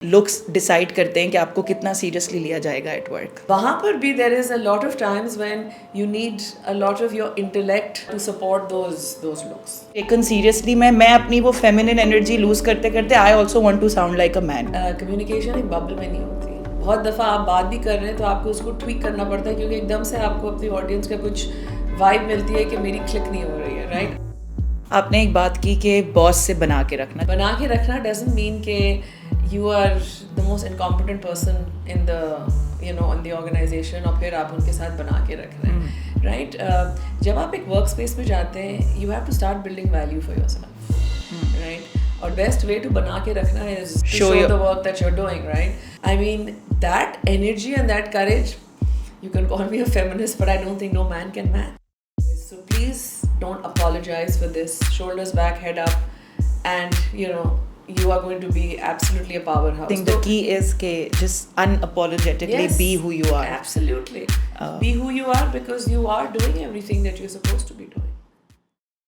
Looks decide करते हैं कि आपको कितना सीरियसली लिया जाएगा एट वर्क। वहाँ पर भी there is a lot of times when you need a lot of your intellect to support those looks. Taken seriously मैं अपनी वो फेमिनिन एनर्जी लूज करते करते I also want to sound like a man. Communication एक bubble में नहीं होती। बहुत दफ़ा आप बात भी कर रहे हैं तो आपको उसको ट्वीक करना पड़ता है क्योंकि एकदम से आपको अपनी ऑडियंस का कुछ वाइब मिलती है कि मेरी क्लिक नहीं हो रही है, राइट? आपने एक बात की कि बॉस से बना के रखना doesn't mean कि you are the most incompetent person in the organization और फिर आप उनके साथ बना के रख रहे हैं, right? जब आप एक वर्क स्पेस में जाते हैं you have to start building value for yourself, right? और best way to बना के रखना is to show the work that you're doing, right? I mean that energy and that courage, you can call me a feminist but I don't think no man can match. So please don't apologize for this. Shoulders back, head up, and you are going to be absolutely a powerhouse. I think the key is कि just unapologetically be who you are. Absolutely. Be who you are because you are doing everything that you're supposed to be doing.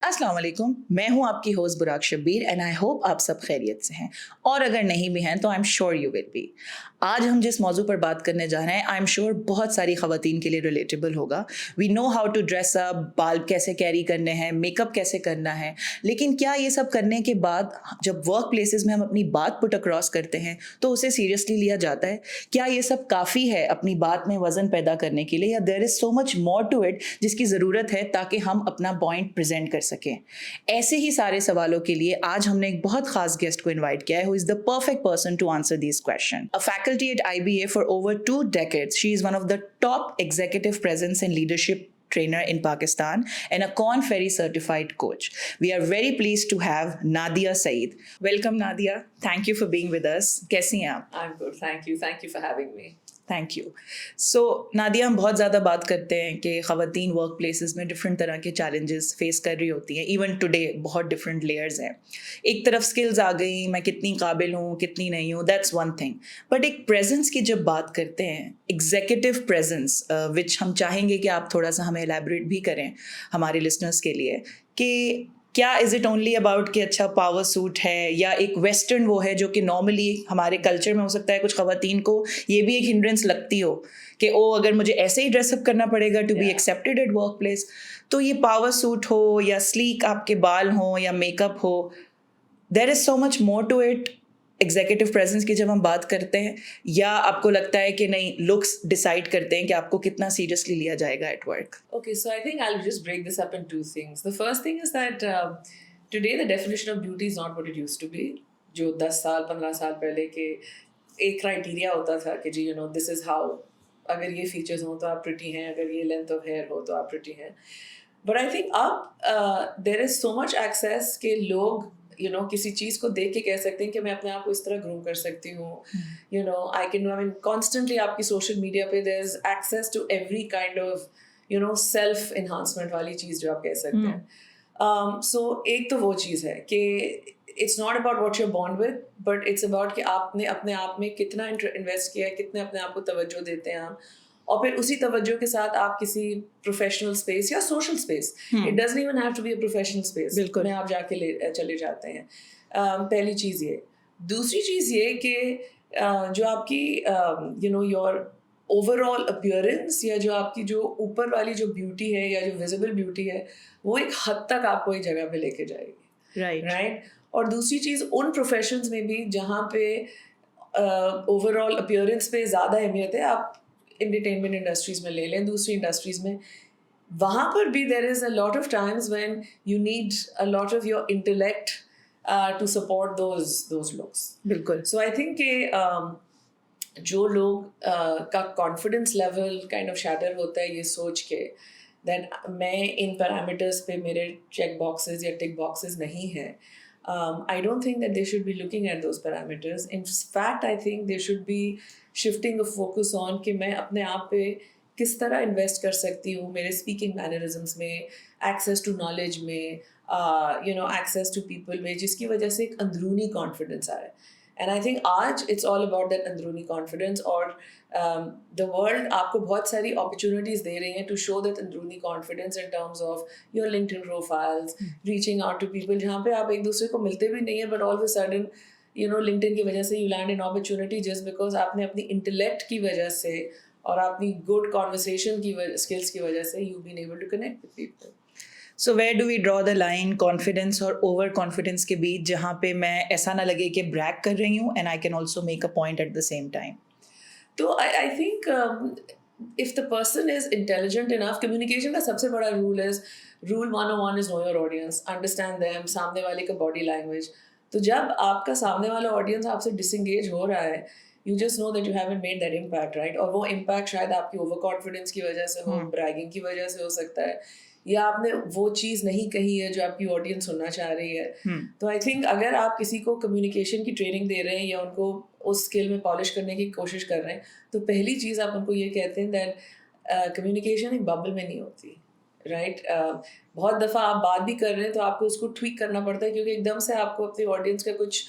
अस्सलाम वालेकुम, मैं हूं आपकी host बुराक Shabbir and I hope आप सब खैरियत से हैं, और अगर नहीं भी हैं तो I am sure you will B. आज हम जिस मौजू पर बात करने जा रहे हैं आई एम श्योर बहुत सारी ख़वातीन के लिए रिलेटेबल होगा। We know how to dress up, बाल कैसे कैरी करने हैं, मेकअप कैसे करना है, लेकिन क्या ये सब करने के बाद जब वर्क प्लेसेस में हम अपनी बात पुट अक्रॉस करते हैं तो उसे सीरियसली लिया जाता है? क्या ये सब काफ़ी है अपनी बात में वज़न पैदा करने के लिए, या there is so much more to it जिसकी ज़रूरत है ताकि हम अपना पॉइंट प्रेजेंट कर सकें? ऐसे ही सारे सवालों के लिए आज हमने एक बहुत खास गेस्ट को इनवाइट किया है who is the perfect person to answer this question. A faculty at IBA for over 2 decades, she is one of the top executive presence and leadership trainer in Pakistan and a Korn Ferry certified coach. We are very pleased to have Nadia Saeed. Welcome Nadia. Thank you for being with us. कैसी हैं आप? I'm good. Thank you for having me. Thank you. So Nadia, हम बहुत ज़्यादा बात करते हैं कि ख़वातीन वर्क प्लेसेस में डिफरेंट तरह के चैलेंजेस फेस कर रही होती हैं। इवन टुडे बहुत डिफरेंट लेयर्स हैं। एक तरफ स्किल्स आ गई, मैं कितनी काबिल हूँ कितनी नहीं हूँ, दैट्स वन थिंग, बट एक प्रेजेंस की जब बात करते हैं, एग्जीक्यूटिव प्रेजेंस, विच हम चाहेंगे कि आप थोड़ा सा हमें एलैबोरेट भी करें हमारे लिसनर्स के लिए, कि क्या इज़ इट ओनली अबाउट कि अच्छा पावर सूट है, या एक वेस्टर्न वो है जो कि नॉर्मली हमारे कल्चर में हो सकता है कुछ ख़वातीन को ये भी एक हिंड्रेंस लगती हो कि ओ अगर मुझे ऐसे ही ड्रेसअप करना पड़ेगा to be accepted at work place, तो ये पावर सूट हो या स्लीक आपके बाल हो या मेकअप हो, there is so much more to it executive presence की जब हम बात करते हैं, या आपको लगता है कि नहीं लुक्स डिसाइड करते हैं कि आपको कितना सीरियसली लिया जाएगा at work? Okay, so I think I'll just break this up in two things. The first thing is that today the definition of beauty is not what it used to be. जो 10 साल 15 साल पहले के एक criteria होता था कि जी this is how, अगर ये फीचर्स हो तो आप प्रिटी हैं, अगर ये लेंथ ऑफ हेयर हो तो आप प्रिटी हैं। बट आई थिंक अब there is so much access कि लोग किसी चीज़ को देख के कह सकते हैं कि मैं अपने आप को इस तरह ग्रूम कर सकती हूँ। आई मीन कॉन्स्टेंटली आपकी सोशल मीडिया पे there is access to every kind of self enhancement वाली चीज़ जो आप कह सकते हैं। सो एक तो वो चीज़ है कि it's not about what you are born with, but it's about कि आपने अपने आप में कितना इन्वेस्ट किया है, कितने अपने आप को तवज्जो देते हैं आप, और फिर उसी तवज्जो के साथ आप किसी प्रोफेशनल स्पेस या social space, it doesn't even have to be a professional space, में आप जाके चले जाते हैं। पहली चीज़ ये। दूसरी चीज़ ये कि जो आपकी योर ओवरऑल अपीयरेंस, या जो आपकी जो ऊपर वाली जो ब्यूटी है या जो विजिबल ब्यूटी है, वो एक हद तक आपको एक जगह पे लेके जाएगी, राइट? और दूसरी चीज़ उन प्रोफेशंस में भी जहाँ पे ओवरऑल अपीयरेंस पे ज़्यादा अहमियत है, आप एंटरटेनमेंट इंडस्ट्रीज में ले लें, दूसरी इंडस्ट्रीज में, वहाँ पर भी there is a lot of times when you need a lot of your intellect to support those looks. बिल्कुल। सो आई थिंक कि जो लोग का confidence level kind of shatter होता है ये सोच के दैट मैं इन पैरामीटर्स पे मेरे चेक बॉक्सेस या टिक बॉक्सेस नहीं हैं, I don't think that they should be looking at those parameters. In fact, I think they should be shifting the focus on कि मैं अपने आप पे किस तरह इन्वेस्ट कर सकती हूँ मेरे स्पीकिंग मैनरिज्म्स में, एक्सेस टू नॉलेज में, एक्सेस टू पीपल में, जिसकी वजह से एक अंदरूनी कॉन्फिडेंस आए। एंड आई थिंक आज इट्स ऑल अबाउट दैट अंदरूनी कॉन्फिडेंस, और द वर्ल्ड आपको बहुत सारी अपॉर्चुनिटीज़ दे रही हैं टू शो दैट अंदरूनी confidence in terms of your LinkedIn profiles, reaching out to people, जहाँ पे आप एक दूसरे को मिलते भी नहीं हैं but all of a sudden you know LinkedIn की वजह से you land an opportunity just because आपने अपनी intellect की वजह से और अपनी good conversation की skills की वजह से you've been able to connect with people. So where do we draw the line confidence और over confidence के बीच जहाँ पे मैं ऐसा ना लगे कि brag कर रही हूँ and I can also make a point at the same time? तो I think if the person is intelligent enough, communication का सबसे बड़ा rule 101 is know your audience, understand them, सामने वाले का body language. तो जब आपका सामने वाला audience आपसे disengage हो रहा है, you just know that you haven't made that impact, right? और वो impact शायद आपकी overconfidence की वजह से हो, bragging की वजह से हो सकता है, या आपने वो चीज़ नहीं कही है जो आपकी ऑडियंस सुनना चाह रही है. तो आई थिंक अगर आप किसी को कम्युनिकेशन की ट्रेनिंग दे रहे हैं या उनको उस स्किल में पॉलिश करने की कोशिश कर रहे हैं, तो पहली चीज़ आप उनको ये कहते हैं दैट कम्युनिकेशन एक बबल में नहीं होती, राइट? बहुत दफ़ा आप बात भी कर रहे हैं तो आपको उसको ट्वीक करना पड़ता है, क्योंकि एकदम से आपको अपनी ऑडियंस का कुछ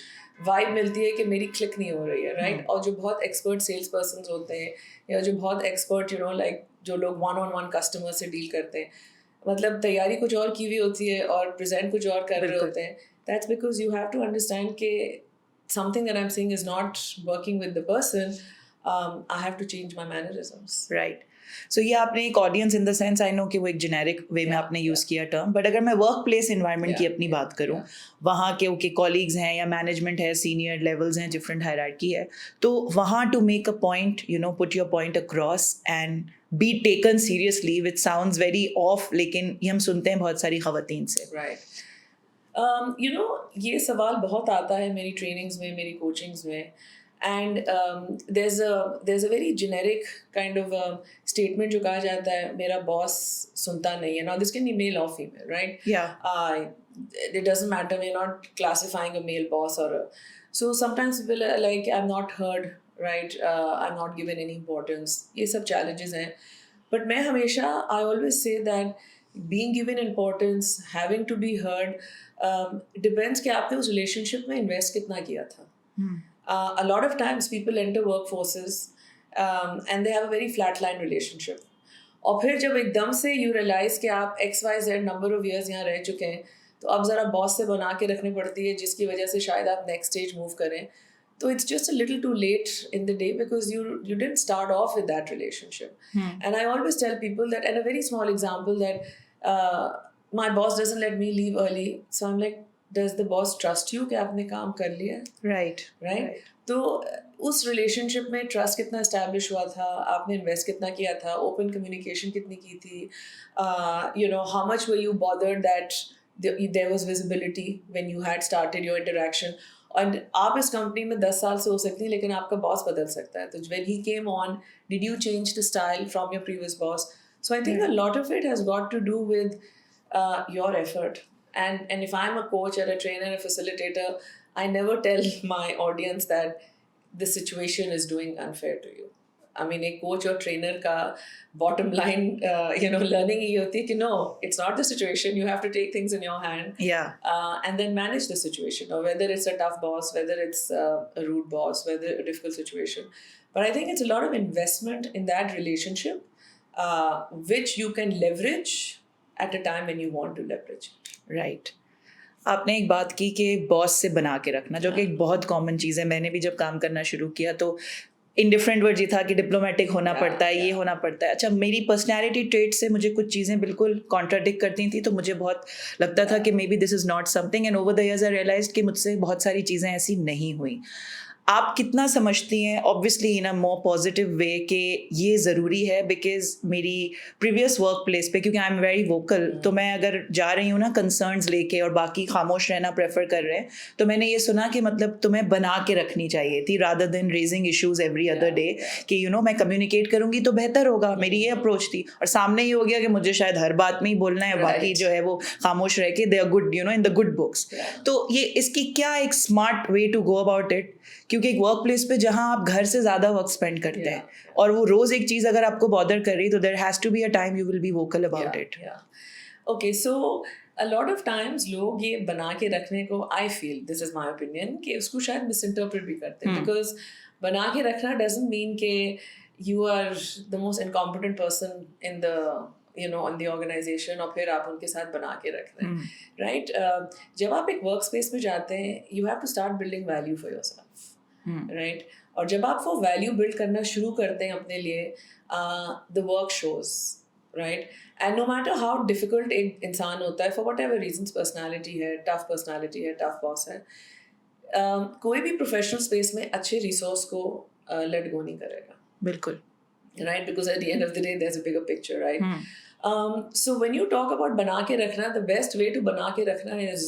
वाइब मिलती है कि मेरी क्लिक नहीं हो रही है, राइट? और जो बहुत एक्सपर्ट सेल्स पर्सन होते हैं या जो बहुत एक्सपर्ट लाइक जो लोग 1-on-1 कस्टमर से डील करते हैं, मतलब तैयारी कुछ और की हुई होती है और प्रेजेंट कुछ और कर रहे होते हैं. That's because you have to understand कि something that I'm saying is not working with the person. I have to change my mannerisms. Right. So ये आपने एक audience in the sense I know कि वो एक जेनेरिक वे में आपने use किया टर्म, बट अगर मैं वर्क प्लेस इन्वायरमेंट की अपनी बात करूँ, वहाँ के ओके कॉलीग्स हैं या मैनेजमेंट है, सीनियर लेवल्स हैं, डिफरेंट हायरार्की है, तो वहाँ to make a point put your point across and be taken seriously which sounds very off, लेकिन ये हम सुनते हैं बहुत सारी खवातीन से. राइट. ये सवाल बहुत आता है मेरी ट्रेनिंग्स में, मेरी कोचिंग्स में. And there's a very generic kind of statement जो कहा जाता है, मेरा बॉस सुनता नहीं है. Now this can be male or female, right? Yeah. It doesn't matter. We're not classifying a male boss or a. So sometimes people are like, I'm not heard, right? I'm not given any importance. ये सब challenges हैं. But मैं हमेशा I always say that being given importance, having to be heard, depends कि आपने उस relationship में invest कितना किया था. A lot of times people enter workforces and they have a very flatline relationship. और फिर जब एकदम से you realize कि आप XYZ number of years यहाँ रह चुके हैं, तो अब ज़रा बॉस से बना के रखनी पड़ती है, जिसकी वजह से शायद आप next stage move करें. तो it's just a little too late in the day because you didn't start off with that relationship. And I always tell people that, and a very small example, that my boss doesn't let me leave early. So I'm like, does the boss trust you कि आपने काम कर लिया? Right. तो उस relationship में trust कितना establish हुआ था, आपने invest कितना किया था, open communication कितनी की थी, how much were you bothered that there was visibility when you had started your interaction. और आप इस company में 10 साल से हो सकती हैं, लेकिन आपका boss बदल सकता है. तो when he came on, did you change the style from your previous boss? So I think a lot of it has got to do with your effort. And if I'm a coach or a trainer, a facilitator, I never tell my audience that the situation is doing unfair to you. I mean, a coach or trainer ka bottom line, learning ही होती है कि no, it's not the situation. You have to take things in your hand. Yeah. And then manage the situation, or whether it's a tough boss, whether it's a rude boss, whether a difficult situation. But I think it's a lot of investment in that relationship, which you can leverage at a time when you want to leverage it. Right. आपने एक बात की कि boss से बना के रखना, जो कि एक बहुत कॉमन चीज़ है. मैंने भी जब काम करना शुरू किया तो इन डिफरेंट वर्ड ये था कि डिप्लोमेटिक होना पड़ता है, ये होना पड़ता है. अच्छा, मेरी पर्सनैलिटी ट्रेट से मुझे कुछ चीज़ें बिल्कुल कॉन्ट्राडिक्ट करती थी, तो मुझे बहुत लगता था कि maybe this is not something, and over the years I realised कि मुझसे बहुत सारी चीज़ें ऐसी नहीं हुई. आप कितना समझती हैं, ऑब्वियसली इन अ मोर पॉजिटिव वे, कि ये ज़रूरी है? बिकॉज मेरी प्रीवियस वर्क प्लेस पे, क्योंकि आई एम वेरी वोकल, तो मैं अगर जा रही हूँ ना कंसर्न्स लेके और बाकी खामोश रहना प्रेफर कर रहे हैं, तो मैंने ये सुना कि मतलब तुम्हें बना के रखनी चाहिए थी rather than raising issues every other day, कि मैं कम्युनिकेट करूँगी तो बेहतर होगा. मेरी ये अप्रोच थी. और सामने ये हो गया कि मुझे शायद हर बात में ही बोलना है, बाकी जो है वो खामोश रह के they are good in the good books. तो ये इसकी क्या एक smart way to go about it? क्योंकि एक वर्क प्लेस पे जहाँ आप घर से ज़्यादा वक्त स्पेंड करते हैं, और वो रोज़ एक चीज़ अगर आपको बॉदर कर रही, तो there has to be a time you will be vocal about it. Okay, so a lot of times लोग ये बना के रखने को, I feel, this is my opinion, कि उसको शायद misinterpret भी करते हैं. Because बना के रखना doesn't mean कि you are the most incompetent person in the you know on the organization और फिर आप उनके साथ बना के रख रहे हैं, right? जब आप एक वर्क स्पेस में जाते हैं you have to start building value for yourself, right? और जब आप वो वैल्यू बिल्ड करना शुरू करते हैं अपने लिए, the work shows, right? And no matter how difficult एक इंसान होता है, for whatever reasons, personality है, tough personality है, tough boss है, कोई भी प्रोफेशनल स्पेस में अच्छे रिसोर्स को लेट गो नहीं करेगा, बिल्कुल, right? Because at the end of the day there's a bigger picture, right? So when you talk about बना के रखना, the best way to बना के रखना is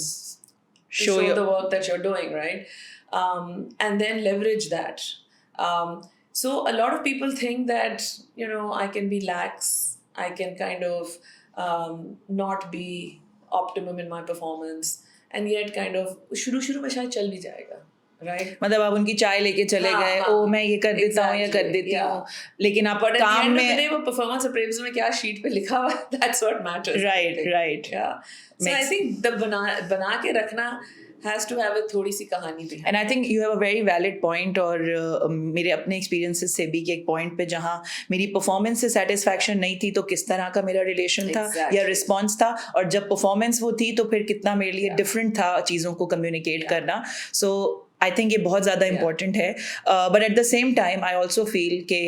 to show the work that you're doing, right? And then leverage that. So a lot of people think that, you know, I can be lax, I can kind of not be optimum in my performance, and yet kind of शुरू में शायद चल भी जाएगा, right? मतलब आप उनकी चाय लेके चले गए, ओ मैं ये कर देता हूँ या कर देती हूँ, लेकिन आप काम में वो परफॉर्मेंस अप्रेजल में क्या शीट पे लिखा हुआ, that's what matters. Right. Yeah. So I think the बना के रखना has to have a थोड़ी सी कहानी भी है. And I think you have a very valid point, और मेरे अपने experiences से भी कि एक point पे जहाँ मेरी performance से satisfaction नहीं थी तो किस तरह का मेरा relation था या response था, और जब performance वो थी तो फिर कितना मेरे लिए different था चीज़ों को communicate करना. So I think ये बहुत ज़्यादा important है, but at the same time I also feel कि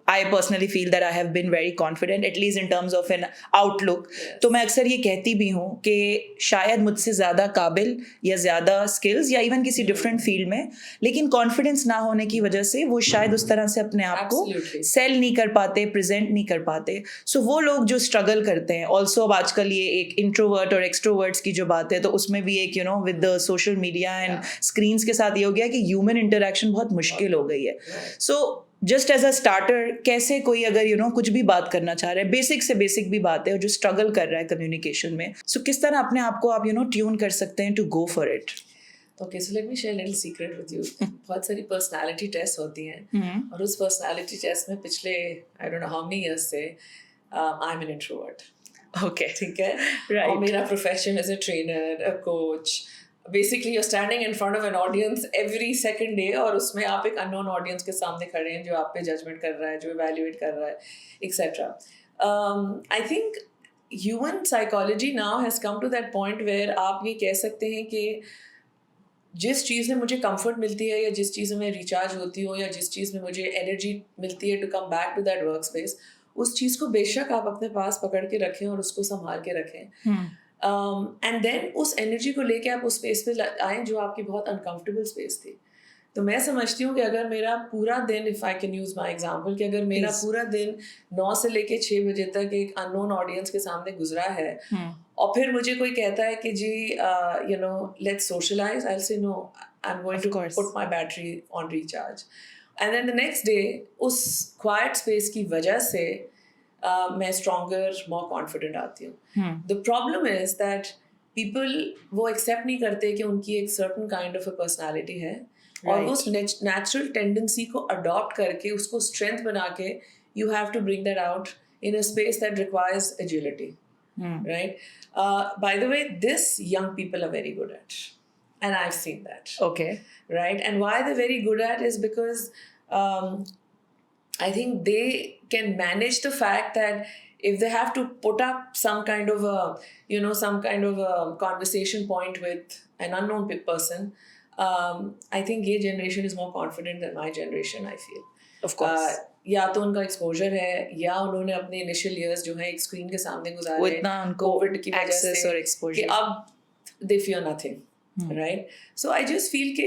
I personally feel that I have been very confident, at least in terms of an outlook. तो मैं अक्सर ये कहती भी हूँ कि शायद मुझसे ज़्यादा काबिल या ज़्यादा skills या even किसी different field में, लेकिन confidence ना होने की वजह से वो शायद उस तरह से अपने आप को sell नहीं कर पाते, present नहीं कर पाते. So वो लोग जो struggle करते हैं, also अब आजकल ये एक introvert और extroverts की जो बात है, तो उसमें भी एक, you know, with the social media and screens के साथ ये हो गया कि ह्यूमन इंटरेक्शन बहुत मुश्किल हो गई है. So just as a starter, कैसे कोई अगर यू नो कुछ भी बात करना चाह रहा है, बेसिक से बेसिक भी बात है, और जो स्ट्रगल कर रहा है कम्युनिकेशन में, सो किस तरह अपने आप को आप यू नो ट्यून कर सकते हैं to go for it? Okay, so let me share a little secret with you. बहुत सारी personality tests होती हैं, और उस personality test में पिछले I don't know how many years से I'm an introvert. Okay. ठीक है? Right. और मेरा profession as a trainer, a coach. Basically you're standing in front of an audience every second day, और उसमें आप एक unknown audience के सामने खड़े हैं जो आप पे judgment कर रहा है, जो evaluate कर रहा है, etc. I think human psychology now has come to that point where आप ये कह सकते हैं कि जिस चीज़ में मुझे comfort मिलती है, या जिस चीज़ में recharge होती हो, या जिस चीज़ में मुझे energy मिलती है to come back to that workspace, उस चीज़ को बेशक आप अपने पास पकड़ के रखें और उसको संभाल के रखें. एंड देन उस एनर्जी को लेके आप उस स्पेस पे आए जो आपकी बहुत अनकंफर्टेबल स्पेस थी. तो मैं समझती हूँ कि अगर मेरा पूरा दिन, if I can use my example, कि अगर मेरा पूरा दिन 9 से लेके 6 बजे तक एक अननोन ऑडियंस के सामने गुजरा है, और फिर मुझे कोई कहता है कि जी you know let's socialize, I will say no, I am going to put my battery on recharge. And then the next day उस क्वाइट स्पेस की वजह से मैं स्ट्रॉन्गर, मोर कॉन्फिडेंट आती हूँ. The problem is that people वो accept नहीं करते कि उनकी एक certain kind of a personality है, और उस नेचुरल टेंडेंसी को अडॉप्ट करके उसको स्ट्रेंथ बना के you have to bring that out in a space that requires agility, right? By the way, this young people are very good at, and I've seen that. Okay. Right? And why they're very good at is because I think they can manage the fact that if they have to put up some kind of a, you know, some kind of a conversation point with an unknown person, I think ये generation is more confident than my generation, I feel. Of course. या तो उनका exposure है, या उन्होंने अपने initial years जो है एक स्क्रीन के सामने गुजारे, वो इतना उनको कोविड की वजह access और से exposure, कि अब they fear nothing. Right? So I just feel कि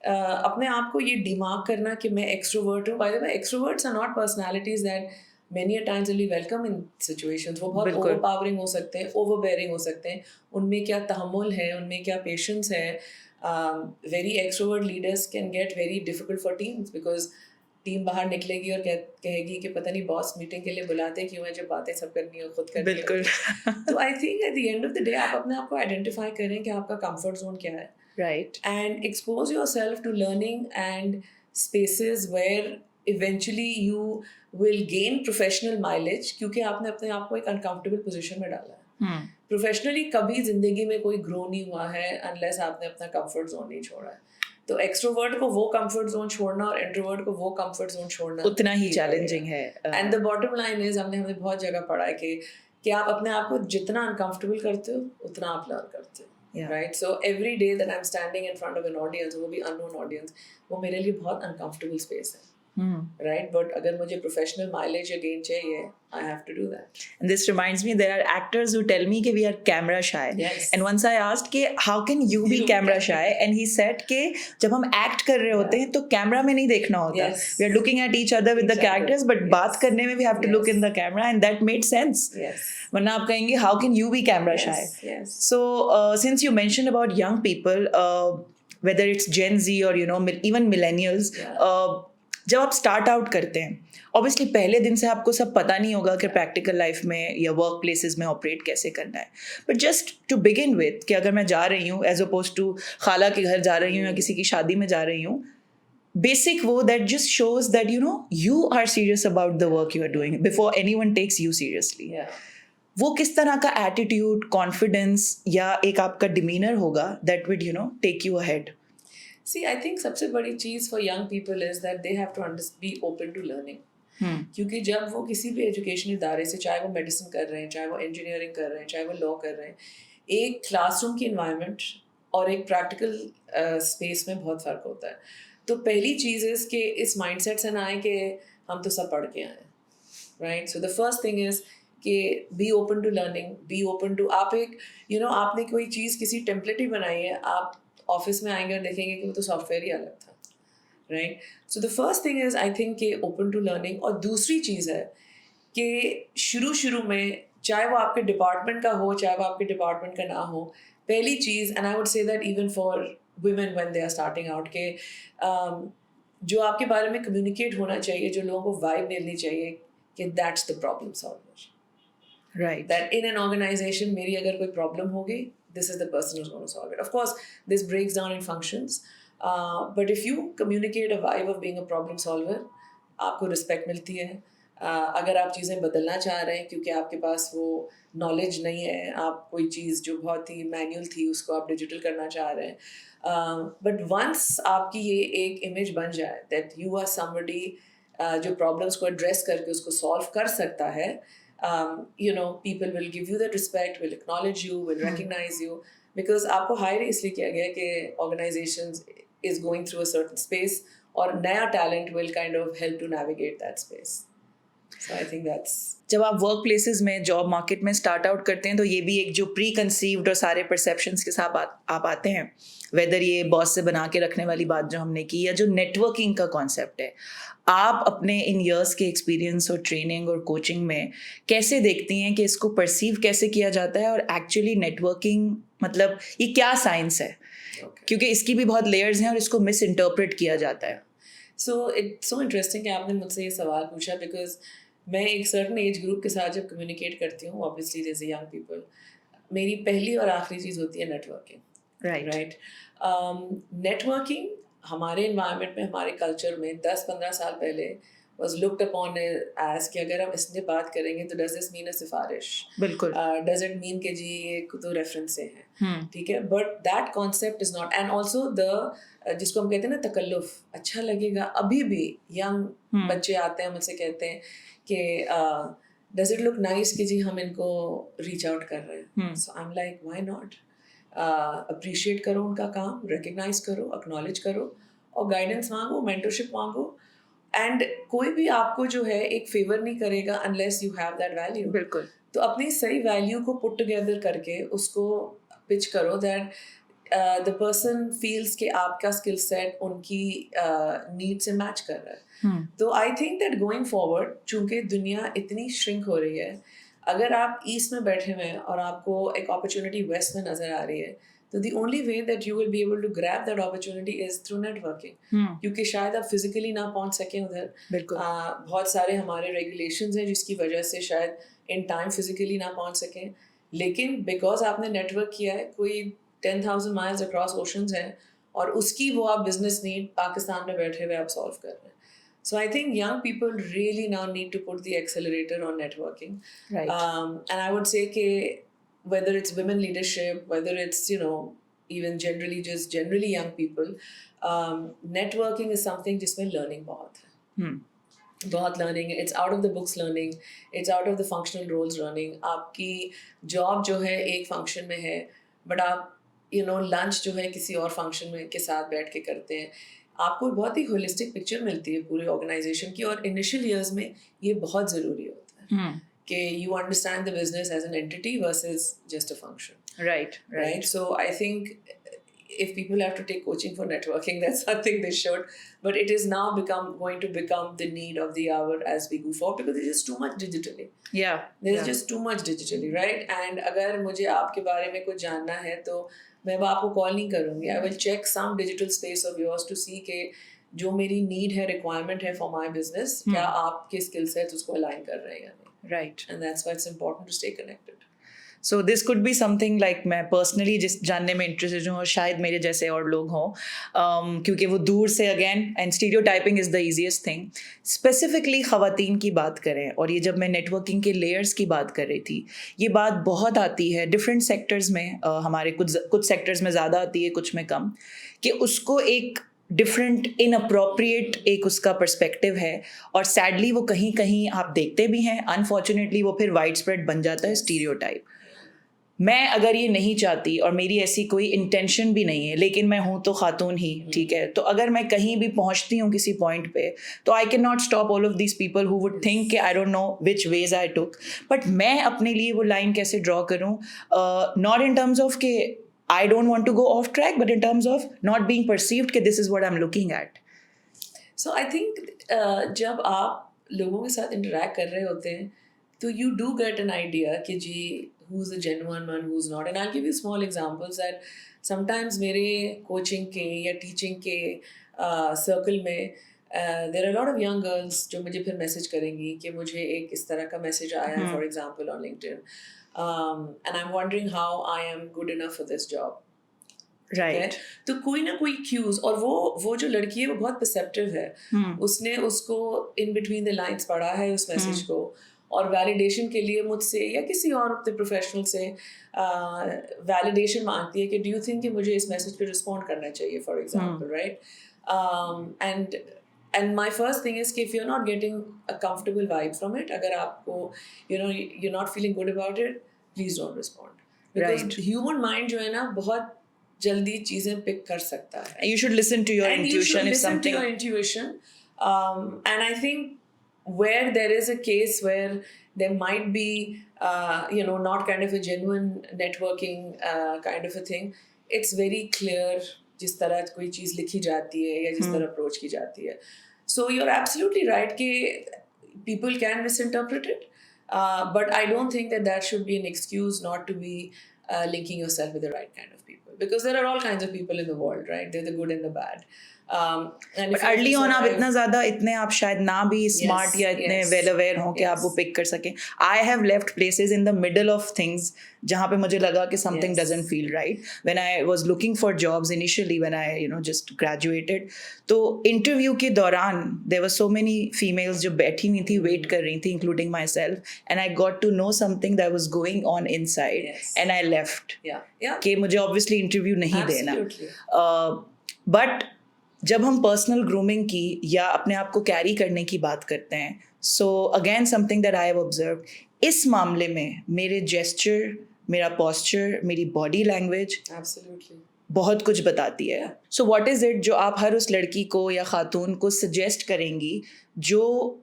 अपने आप को ये डिमार्क करना कि मैं एक्सट्रोवर्ट हूँ. By the way, extroverts are not personalities that many a times will be welcome in situations. वो बहुत overpowering हो सकते हैं, overbearing हो सकते हैं. उनमें क्या तहम्मुल है, उनमें क्या patience है. Very extrovert leaders can get very difficult for teams, because team बाहर निकलेगी और कहेगी कि पता नहीं बॉस मीटिंग के लिए बुलाते क्यों है, जब बातें सब करनी हो खुद करनी. बिल्कुल. तो I think at the end of the day आप अपने आप को आइडेंटिफाई करें कि आपका कंफर्ट जोन क्या है, right, and expose yourself to learning and spaces where eventually you will gain professional mileage, क्योंकि आपने अपने आप को एक अनकंफर्टेबल पोजीशन में डाला है. प्रोफेशनली कभी जिंदगी में कोई ग्रो नहीं हुआ है अनलेस आपने अपना कंफर्ट जोन नहीं छोड़ा है. तो एक्सट्रोवर्ट को वो कंफर्ट जोन छोड़ना और इंट्रोवर्ट को वो कंफर्ट जोन छोड़ना उतना ही चैलेंजिंग है. And the bottom line is हमने बहुत जगह पढ़ा है कि आप अपने आप को जितना अनकंफर्टेबल करते हो उतना आप लर्न करते हो. Yeah. Right, so every day that I'm standing in front of an audience, वो भी unknown audience, वो मेरे लिए बहुत uncomfortable space है. Right, but अगर मुझे professional mileage या gain चाहिए, I have to do that. And this reminds me, there are actors who tell me कि we are camera shy. Yes. And once I asked कि how can you be camera shy, and he said कि जब हम act कर रहे होते हैं तो camera में नहीं देखना होता. Yes. We are looking at each other with the characters, but बात करने में we have to look in the camera, and that made sense. Yes. वरना आप कहेंगे how can you be camera shy? Yes. So since you mentioned about young people, whether it's Gen Z or even millennials, जब आप start out करते हैं, obviously पहले दिन से आपको सब पता नहीं होगा कि प्रैक्टिकल लाइफ में या वर्क प्लेसेस में ऑपरेट कैसे करना है. But just to begin with कि अगर मैं जा रही हूँ एज अपोज टू खाला के घर जा रही हूँ या किसी की शादी में जा रही हूँ, बेसिक वो that just shows that you are serious about the work you are doing before anyone takes you seriously. Yeah. वो किस तरह का एटीट्यूड, कॉन्फिडेंस या एक आपका डिमीनर होगा that would take you ahead? See, I think सबसे बड़ी चीज़ for young people is that they have to be open to learning. क्योंकि जब वो किसी भी एजुकेशन इदारे से, चाहे वो मेडिसिन कर रहे हैं, चाहे वो इंजीनियरिंग कर रहे हैं, चाहे वो लॉ कर रहे हैं, एक क्लासरूम की इन्वायरमेंट और एक प्रैक्टिकल स्पेस में बहुत फ़र्क होता है. तो पहली चीज़ इज़ कि इस माइंडसेट से ना आए कि हम तो सब पढ़ के आए हैं. Right, so the first thing is कि be open to learning, be open to, आप एक आपने कोई चीज़ किसी टेम्पलेट ही बनाई है, आप ऑफिस में आएंगे और देखेंगे कि वो तो सॉफ्टवेयर ही अलग था. Right, so the first thing is I think कि ओपन टू लर्निंग. और दूसरी चीज़ है कि शुरू में चाहे वो आपके डिपार्टमेंट का हो, चाहे वो आपके डिपार्टमेंट का ना हो, पहली चीज़, and I would say that even for women when they are starting out, के जो आपके बारे में कम्युनिकेट होना चाहिए, जो लोगों को वाइब मिलनी चाहिए कि that's the problem solver. Right. That in an organization, मेरी अगर कोई प्रॉब्लम होगी, this is the person who's going to solve it. Of course, this breaks down in functions, but if you communicate a vibe of being a problem solver, आपको respect मिलती है. अगर आप चीज़ें बदलना चाह रहे हैं क्योंकि आपके पास वो नॉलेज नहीं है, आप कोई चीज़ जो बहुत ही मैनुअल थी उसको आप डिजिटल करना चाह रहे हैं, बट वंस आपकी ये एक इमेज बन जाए दैट यू आर समबडी जो प्रॉब्लम्स को एड्रेस करके उसको सॉल्व कर सकता है, people will give you that respect, will acknowledge you, will recognize you, because आपको हायर इसलिए किया गया कि organizations is going through a certain space और नया talent will kind of help to navigate that space. So I think that's. जब आप work places में, जॉब मार्केट में स्टार्ट आउट करते हैं तो ये भी एक जो प्री कंसीव्ड और सारे परसेप्शंस के साथ आप आते हैं, वेदर ये बॉस से बना के रखने वाली बात जो हमने की या जो नेटवर्किंग का कॉन्सेप्ट है, आप अपने इन ईयर्स के एक्सपीरियंस और ट्रेनिंग और कोचिंग में कैसे देखती हैं कि इसको परसीव कैसे किया जाता है और एक्चुअली नेटवर्किंग मतलब ये क्या साइंस है? क्योंकि इसकी भी बहुत लेयर्स हैं और इसको मिस इंटरप्रेट किया जाता है. So it's so interesting कि आपने मुझसे ये सवाल पूछा, बिकॉज मैं एक सर्टन एज ग्रुप के साथ जब कम्युनिकेट करती हूँ, ऑब्वियसली जैसे यंग पीपल, मेरी पहली और आखिरी चीज़ होती है नेटवर्किंग. राइट, नेटवर्किंग हमारे इन्वायरमेंट में, हमारे कल्चर में 10-15 साल पहले was looked upon as कि अगर हम इसने बात करेंगे तो does this mean a सिफारिश? बिल्कुल. Does it mean कि जी ये तो रेफरेंस से है, ठीक है, but that concept is not. And also the जिसको हम कहते हैं ना तकल्लुफ, अच्छा लगेगा, अभी भी यंग बच्चे आते हैं मुझसे कहते हैं कि डज इट लुक नाइस कि जी हम इनको रीच आउट कर रहे हैं. So I am like why not, appreciate करो उनका काम, रिकग्नाइज करो, एक्नॉलेज करो और गाइडेंस मांगो, मेंटरशिप मांगो. एंड कोई भी आपको जो है एक फेवर नहीं करेगा unless you have that value. बिल्कुल. तो अपनी सही वैल्यू को पुट टुगेदर करके उसको पिच करो दैट द पर्सन फील्स कि आपका स्किल सेट उनकी नीड से मैच कर रहा है. तो I think that going forward, चूंकि दुनिया इतनी श्रिंक हो रही है, अगर आप ईस्ट में बैठे हुए हैं और आपको एक अपॉर्चुनिटी वेस्ट में नजर आ रही है, तो the only way that you will be able to grab that opportunity is through networking. क्योंकि शायद आप फिजिकली ना पहुंच सकें उधर. बिल्कुल. बहुत सारे हमारे रेगुलेशंस हैं जिसकी वजह से शायद इन टाइम फिजिकली ना पहुंच सकें, लेकिन बिकॉज आपने नेटवर्क किया है, कोई 10,000 माइल्स अक्रॉस ओशंस हैं और उसकी वो आप बिजनेस नीड पाकिस्तान में बैठे हुए आप सॉल्व कर रहे हैं. So I think young people really now need to put the accelerator on networking. Right. And I would say कि whether it's women leadership, whether it's even generally young people, networking is something जिसमें learning बहुत है. बहुत learning है. It's out of the books learning. It's out of the functional roles learning. आपकी job जो है एक function में है, but आप lunch जो है किसी और function में के साथ बैठ के करते हैं. आपको बहुत ही holistic picture मिलती है पूरे organization की, और initial years में ये बहुत ज़रूरी होता है कि you understand the business as an entity versus just a function. Right. So I think if people have to take coaching for networking, that's something they should. But it is now going to become the need of the hour as we go forward, because there's just too much digitally. There's just too much digitally, right? And अगर मुझे आपके बारे में कुछ जानना है तो मैं आपको कॉल नहीं करूँगी. I will check some digital space of yours to see कि जो मेरी need है, requirement है for my business, क्या आपके skill sets उसको align कर रहे हैं या नहीं. Right. And that's why it's important to stay connected. So this could be something like मैं personally जिस जानने में interested हूँ, और शायद मेरे जैसे और लोग हों, क्योंकि वो दूर से again, and stereotyping is the easiest thing. Specifically ख़वातीन की बात करें, और ये जब मैं networking के layers की बात कर रही थी, ये बात बहुत आती है different sectors में, हमारे कुछ sectors में ज़्यादा आती है, कुछ में कम, कि उसको एक डिफरेंट इनअप्रोप्रिएट एक उसका पर्सपेक्टिव है, और सैडली वो कहीं कहीं आप देखते भी हैं, अनफॉर्चुनेटली वो फिर वाइड स्प्रेड बन जाता है स्टीरियोटाइप. मैं अगर ये नहीं चाहती, और मेरी ऐसी कोई इंटेंशन भी नहीं है, लेकिन मैं हूँ तो खातून ही, ठीक है, तो अगर मैं कहीं भी पहुँचती हूँ किसी पॉइंट पे, तो I can not stop all of these people who would think कि I don't know which ways I took, but मैं अपने लिए वो लाइन कैसे ड्रॉ करूँ, नॉट इन टर्म्स ऑफ के I don't want to go off track, but in terms of not being perceived that this is what I'm looking at. So I think जब आप लोगों के साथ interact कर रहे होते हैं, तो you do get an idea कि जी who's a genuine one, who's not. And I'll give you small examples that sometimes मेरे coaching के या teaching के circle में there are a lot of young girls जो मुझे फिर message करेंगी कि मुझे एक इस तरह का message आया है, for example on LinkedIn. And I'm wondering how I am good enough for this job. Right. तो कोई ना कोई cues, और वो जो लड़की है वो बहुत perceptive है. उसने उसको in between the lines पढ़ा है उस message को, और validation के लिए मुझसे या किसी और अपने professional से validation मांगती है कि do you think कि मुझे इस message पे respond करना चाहिए, for example, right? And my first thing is कि if you're not getting a comfortable vibe from it, अगर आपको you're not feeling good about it, please don't respond. Because human mind जो है ना बहुत जल्दी चीजें pick कर सकता है. You should listen to your and intuition. You should if listen something... to your intuition. And I think where there is a case where there might be not kind of a genuine networking kind of a thing, it's very clear जिस तरह कोई चीज़ लिखी जाती है या जिस तरह approach की जाती है. So you're absolutely right कि people can misinterpret it, but I don't think that should be an excuse not to be linking yourself with the right kind of people, because there are all kinds of people in the world, right? They're the good and the bad. But early on आप इतना ज़्यादा इतने आप शायद ना भी smart या इतने well aware हों कि आप वो pick कर सकें. I have left places in the middle of things जहाँ पे मुझे लगा कि something doesn't feel right. When I was looking for jobs initially, when I just graduated, तो interview के दौरान there were so many females जो बैठी हुई थी, wait कर रही थी, including myself, and I got to know something that was going on inside, and I left. कि मुझे obviously interview नहीं देना. But जब हम पर्सनल ग्रूमिंग की या अपने आप को कैरी करने की बात करते हैं, so again something that I have observed, इस मामले में मेरे जेस्चर, मेरा पोस्चर, मेरी बॉडी लैंग्वेज बहुत कुछ बताती है. सो व्हाट इज़ इट जो आप हर उस लड़की को या खातून को सजेस्ट करेंगी जो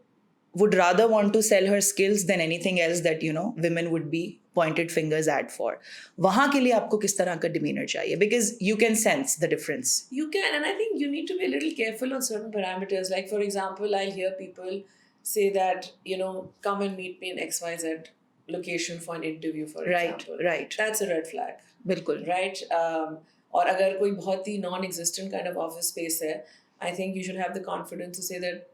would rather want to sell her skills than anything else that women would be pointed fingers at for? वहाँ के लिए आपको किस तरह का demeanor चाहिए? Because you can sense the difference. You can, and I think you need to be a little careful on certain parameters. Like for example, I'll hear people say that come and meet me in XYZ location for an interview, for example. Right. That's a red flag. बिल्कुल. Right. और अगर कोई बहुत ही non-existent kind of office space है, I think you should have the confidence to say that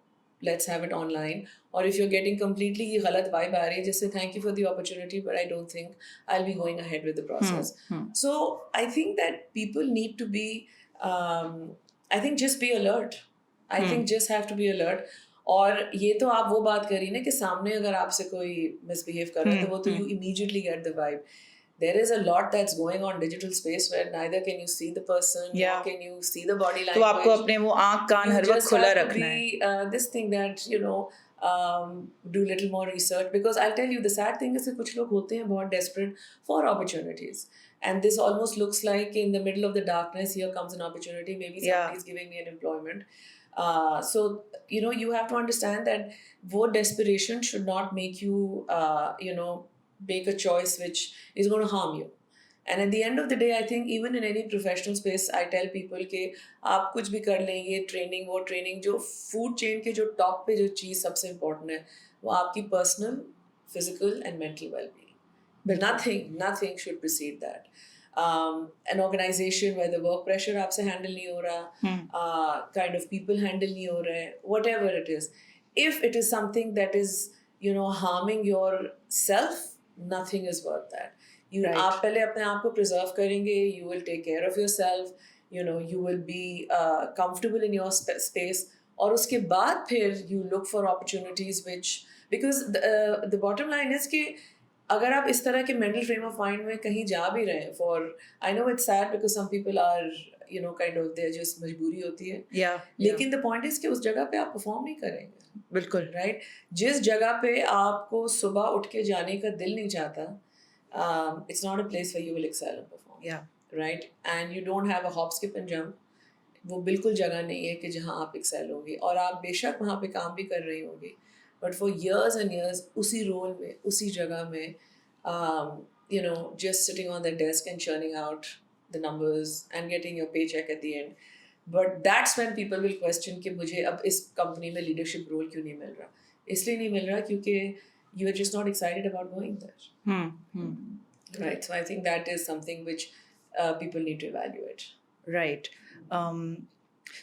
let's have it online. Or if you're getting completely गलत vibe आ रही है, just say thank you for the opportunity, but I don't think I'll be going ahead with the process. So I think that people need to be, I think just be alert. I think just have to be alert. और ये तो आप वो बात करी ना कि सामने अगर आपसे कोई misbehave कर रहा है तो वो तो you immediately get the vibe. there is a lot that's going on digital space where neither can you see the person, Yeah. nor can you see the body तो आपको language. अपने वो आँख कान You हर वक्त just खुला have to रखना है. be this thing that do little more research, because I'll tell you the sad thing is that कुछ लोग होते हैं बहुत desperate for opportunities, and this almost looks like in the middle of the darkness here comes an opportunity, maybe Yeah. somebody's giving me an employment. So you have to understand that वो desperation should not make you make a choice which is going to harm you. And at the end of the day, I think even in any professional space, I tell people कि आप कुछ भी कर लें, ये training वो training, जो food chain के जो टॉप पे जो चीज़ सबसे इम्पोर्टेंट है वो आपकी personal, physical and mental wellbeing. Nothing should precede that. An organization where the work pressure आपसे handle नहीं हो रहा, kind of people handle नहीं हो रहे, whatever it is, if it is something that is harming yourself, nothing is worth that. Right. आप पहले अपने आप को preserve करेंगे, you will take care of yourself, you will be comfortable in your space, और उसके बाद फिर you look for opportunities which, because the bottom line is कि अगर आप इस तरह के mental frame of mind में कहीं जा भी रहे हैं, for I know it's sad because some people are kind of they're just मजबूरी होती है, Yeah. लेकिन the point is कि उस जगह पे आप perform नहीं करेंगे. बिल्कुल. Right? जिस जगह पे आपको सुबह उठ के जाने का दिल नहीं चाहता, it's not a place where you will excel and perform. Yeah. Right? And you don't have a hop, skip and jump. वो बिल्कुल जगह नहीं है कि जहाँ आप excel होंगे, और आप बेशक वहाँ पे काम भी कर रही होंगी, but for years and years उसी role में, उसी जगह में, just sitting on the desk and churning out the numbers and getting your paycheck at the end. But that's when people will question कि मुझे अब इस company में leadership role क्यों नहीं मिल रहा. इसलिए नहीं मिल रहा क्योंकि you are just not excited about going there. Right. So I think that is something which people need to evaluate. Right.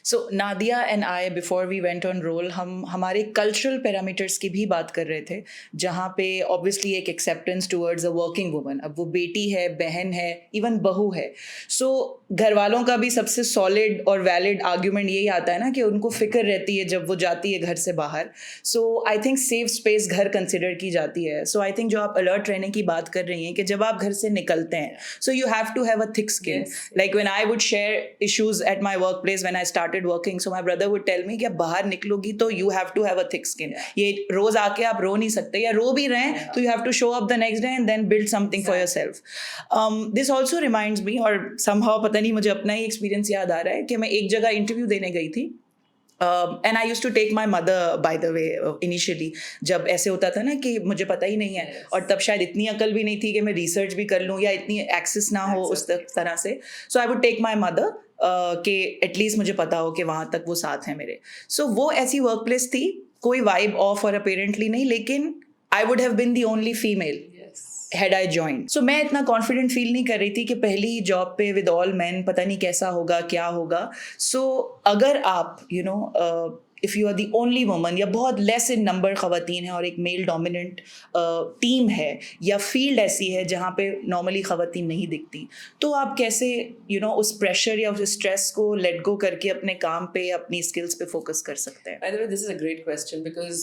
So Nadia and I, before we went on roll, हम हमारे cultural parameters की भी बात कर रहे थे, जहाँ पे obviously एक acceptance towards a working woman. अब वो बेटी है, बहन है, even बहू है. So घर वालों का भी सबसे solid और valid argument यही आता है ना कि उनको फिक्र रहती है जब वो जाती है घर से बाहर. So I think safe space घर consider की जाती है. So I think जो आप alert रहने की बात कर रही हैं कि जब आप घर से निकलते हैं, so you have to have a thick skin. Yes. Like when I would share issues at my workplace when I started working, so my brother would tell me कि अब बाहर निकलोगी तो you have to have a thick skin. ये रोज आके आप रो नहीं सकते, या रो भी रहे हैं तो you have to show up the next day and then build something for yourself. This also reminds me, और somehow पता नहीं मुझे अपना ही experience याद आ रहा है कि मैं एक जगह interview देने गई थी. And I used to take my mother, by the way, initially. जब ऐसे होता था ना कि मुझे पता ही नहीं है, और तब शायद इतनी अकल भी नहीं थी कि मैं research भी कर लूँ या इतनी access ना हो उस तरह से. So I would take my mother कि एटलीस्ट मुझे पता हो कि वहाँ तक वो साथ हैं मेरे. So वो ऐसी वर्क प्लेस थी, कोई वाइब ऑफ और अपेरेंटली नहीं, लेकिन I would have been the only female had I joined. So मैं इतना कॉन्फिडेंट फील नहीं कर रही थी कि पहली जॉब पे विद ऑल मैन पता नहीं कैसा होगा, क्या होगा. So अगर आप if you are the only woman, या बहुत लेस इन नंबर ख़वातीन हैं और एक मेल डोमिनेंट टीम है या फील्ड ऐसी है जहाँ पे नॉर्मली ख़वातीन नहीं दिखती, तो आप कैसे उस प्रेशर या उस स्ट्रेस को लेट गो करके अपने काम पे, अपनी स्किल्स पे फोकस कर सकते हैं? By the way, this is a great question because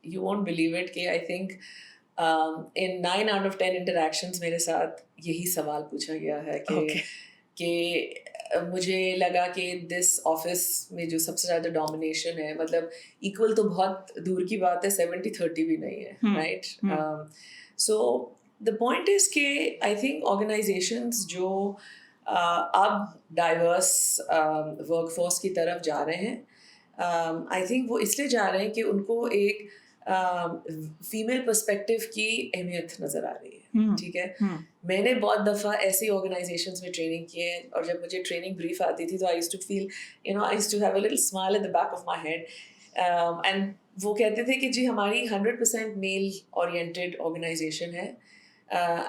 you won't believe it कि I think in 9 out of 10 interactions मेरे साथ यही सवाल पूछा गया है कि मुझे लगा कि दिस ऑफिस में जो सबसे ज़्यादा डोमिनेशन है, मतलब इक्वल तो बहुत दूर की बात है, 70-30 भी नहीं है, right? So the point is कि आई थिंक ऑर्गेनाइजेशंस जो अब डाइवर्स वर्कफोर्स की तरफ जा रहे हैं, आई थिंक वो इसलिए जा रहे हैं कि उनको एक फीमेल पर्सपेक्टिव की अहमियत नज़र आ रही है. ठीक है, मैंने बहुत दफ़ा ऐसी ऑर्गेनाइजेशंस में ट्रेनिंग की है, और जब मुझे ट्रेनिंग ब्रीफ आती थी तो I used to feel I used to have a little smile at the back of my head, and वो कहते थे कि जी हमारी 100% मेल ओरिएंटेड ऑर्गेनाइजेशन है,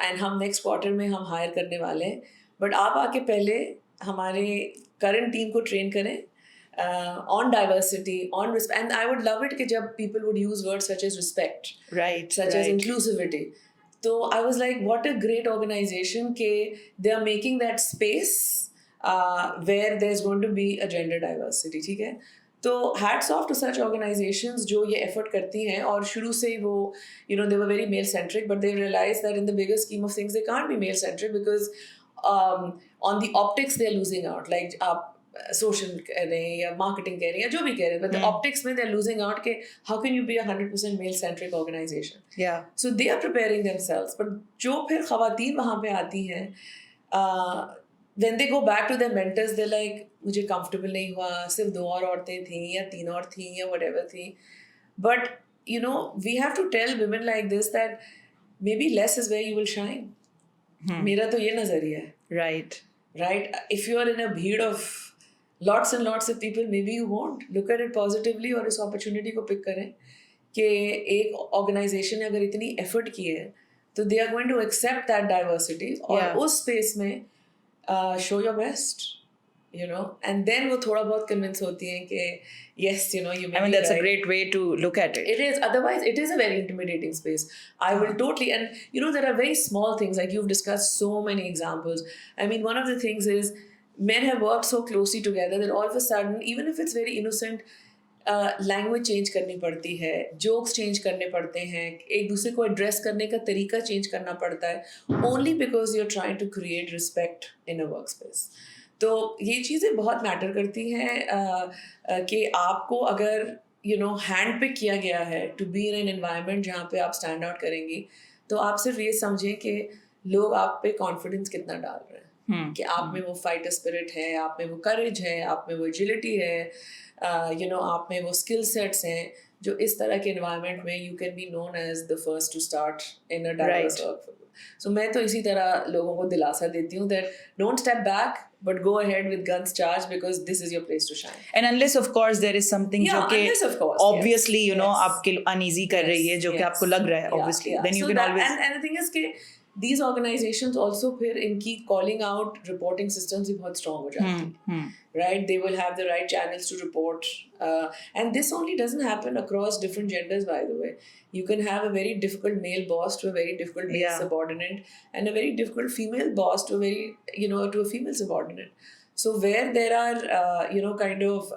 एंड हम नेक्स्ट क्वार्टर में हम हायर करने वाले हैं, बट आप आके पहले हमारे करंट टीम को ट्रेन करें on diversity, on respect. And I would love it कि जब people would use words such as respect, such as inclusivity. So I was like, what a great organization कि they are making that space where there's going to be a gender diversity. ठीक है, तो hats off to such organizations जो ये effort करती हैं और शुरू से ही वो they were very male centric, but they realized that in the bigger scheme of things they can't be male centric because on the optics they're losing out. Like आप social कह रहे हैं या marketing कह रहे हैं या जो भी कह रहे हैं, but the optics में they're losing out के how can you be 100% male centric organization? Yeah. So they are preparing themselves. But जो फिर खवातीन वहाँ पे आती हैं, when they go back to their mentors, they're like, मुझे comfortable नहीं हुआ, सिर्फ 2 और औरतें थीं या 3 और थीं या whatever थी. But we have to tell women like this that maybe less is where you will shine. मेरा तो ये नजरिया है. Right. If you are in a भीड़ of lots and lots of people, maybe you won't. Look at it positively और इस opportunity को pick करें कि एक organization ने अगर इतनी effort की है तो they are going to accept that diversity और उस space में show your best, and then वो थोड़ा बहुत convince होती हैं कि yes, you may I mean, be that's right. a great way to look at it. It is. Otherwise, it is a very intimidating space. I will totally, and there are very small things, like you've discussed so many examples. I mean, one of the things is men have worked so closely together that all of a sudden, even if it's very innocent, language change करनी पड़ती है, jokes change करने पड़ते हैं, एक दूसरे को address करने का तरीका change करना पड़ता है, only because you're trying to create respect in a workspace. तो ये चीज़ें बहुत मैटर करती हैं कि आपको अगर हैंड पिक किया गया है to be in an environment जहाँ पे आप स्टैंड आउट करेंगी, तो आप सिर्फ ये समझें कि लोग आप पे कॉन्फिडेंस कितना डाल रहे हैं, कि आप में वो फाइटर स्पिरिट है, आप में वो करेज है, आप में वो एजिलिटी है, आप में वो स्किल सेट्स हैं जो इस तरह के एनवायरनमेंट में you can be known as the first to start in a diverse work. So मैं तो इसी तरह लोगों को दिलासा देती हूँ that don't step back but go ahead with guns charged because this is your place to shine. And unless of course there is something जो कि obviously आपके uneasy कर रही है, जो कि आपको लग रहा है obviously, then you can always. And the thing is कि these organizations also फिर इनकी calling out reporting systems भी बहुत strong हो जाती हैं. Right? They will have the right channels to report. And this only doesn't happen across different genders, by the way. You can have a very difficult male boss to a very difficult male subordinate, and a very difficult female boss to a very, to a female subordinate. So where there are, kind of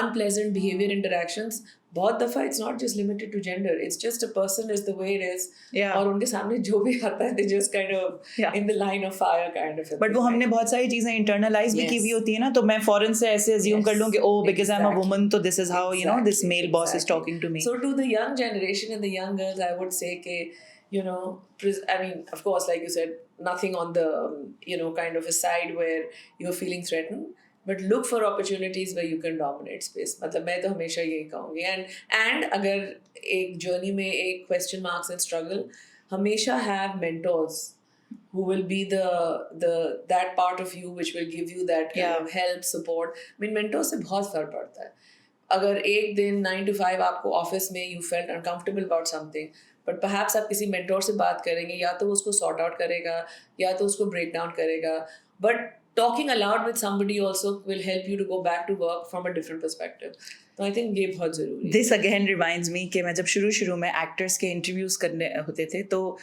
unpleasant behavior interactions, बहुत दफा it's not just limited to gender. It's just a person is the way it is. और उनके सामने जो भी आता है, they just kind of in the line of fire kind of. But वो हमने बहुत सारी चीजें internalize भी की हुई होती है ना, तो मैं फौरन से ऐसे assume कर लूँ कि because I'm a woman, तो this is how this male boss is talking to me. So to the young generation and the young girls, I would say कि I mean, of course, like you said, nothing on the kind of a side where you're feeling threatened. But look for opportunities where you can dominate space. मतलब मैं तो हमेशा यही कहूँगी. And अगर एक journey में एक question marks and struggle, हमेशा have mentors who will be that part of you which will give you that kind of help, support. I mean, mentors से बहुत फर्क पड़ता है. अगर एक दिन 9 to 5 आपको ऑफिस में you felt uncomfortable about something, but perhaps आप किसी mentor से बात करेंगे, या तो उसको sort out करेगा, या तो उसको break down करेगा. But talking aloud with somebody also will help you to go back to work from a different perspective. So I think ये बहुत ज़रूरी है. This again reminds me कि मैं जब शुरू में actors के interviews करने होते थे, तो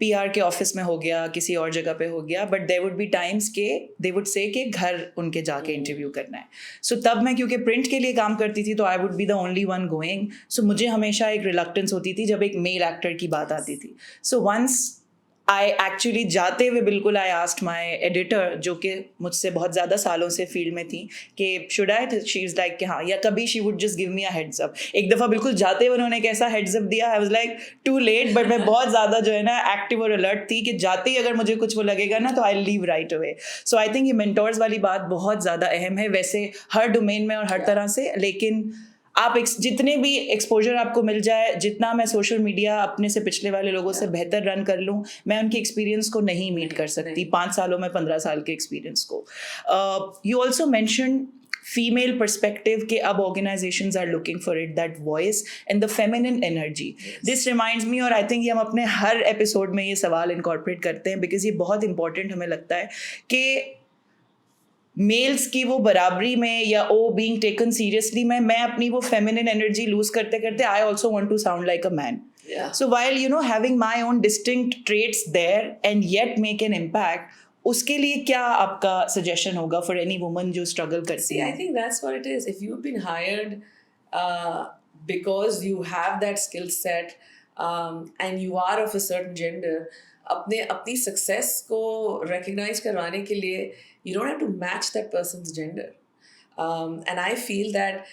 PR के ऑफिस में हो गया, किसी और जगह पे हो गया, but there would be times के they would say कि घर उनके जाके इंटरव्यू करना है. So तब मैं क्योंकि प्रिंट के लिए काम करती थी, तो I would be the only one going. So मुझे हमेशा एक reluctance होती थी जब एक मेल एक्टर की बात आती थी. So once I actually जाते हुए बिल्कुल I asked my editor, जो कि मुझसे बहुत ज़्यादा सालों से फील्ड में थी, कि should I? She is like कि हाँ, या कभी she would just give me a heads up. एक दफ़ा बिल्कुल जाते हुए उन्होंने कैसा heads up दिया, I was like too late, but मैं बहुत ज़्यादा जो है ना एक्टिव और अलर्ट थी कि जाते ही अगर मुझे कुछ वो लगेगा ना तो I'll leave right away. So I think ये mentors वाली बात बहुत ज़्यादा अहम है, वैसे हर डोमेन में और हर तरह से, लेकिन आप जितने भी एक्सपोजर आपको मिल जाए, जितना मैं सोशल मीडिया अपने से पिछले वाले लोगों से बेहतर रन कर लूँ, मैं उनकी एक्सपीरियंस को नहीं मीट कर सकती 5 सालों में 15 साल के एक्सपीरियंस को. You also mention female perspective के अब organizations are looking for it, that voice and the feminine energy. This reminds me, और I think ये हम अपने हर एपिसोड में ये सवाल incorporate करते हैं, because ये बहुत important हमें लगता है कि मेल्स की वो बराबरी में या ओ बीइंग टेकन सीरियसली में मैं अपनी वो फेमिनिन एनर्जी लूज करते करते I also want to sound like a man. So while having my own distinct traits there and yet make an impact, उसके लिए क्या आपका सजेशन होगा फॉर एनी वुमन जो स्ट्रगल करती See, I है? think that's what it is. If you've been hired because you have that skill set and you are of a certain gender, अपनी success को recognize करवाने के लिए you don't have to match that person's gender. And I feel that,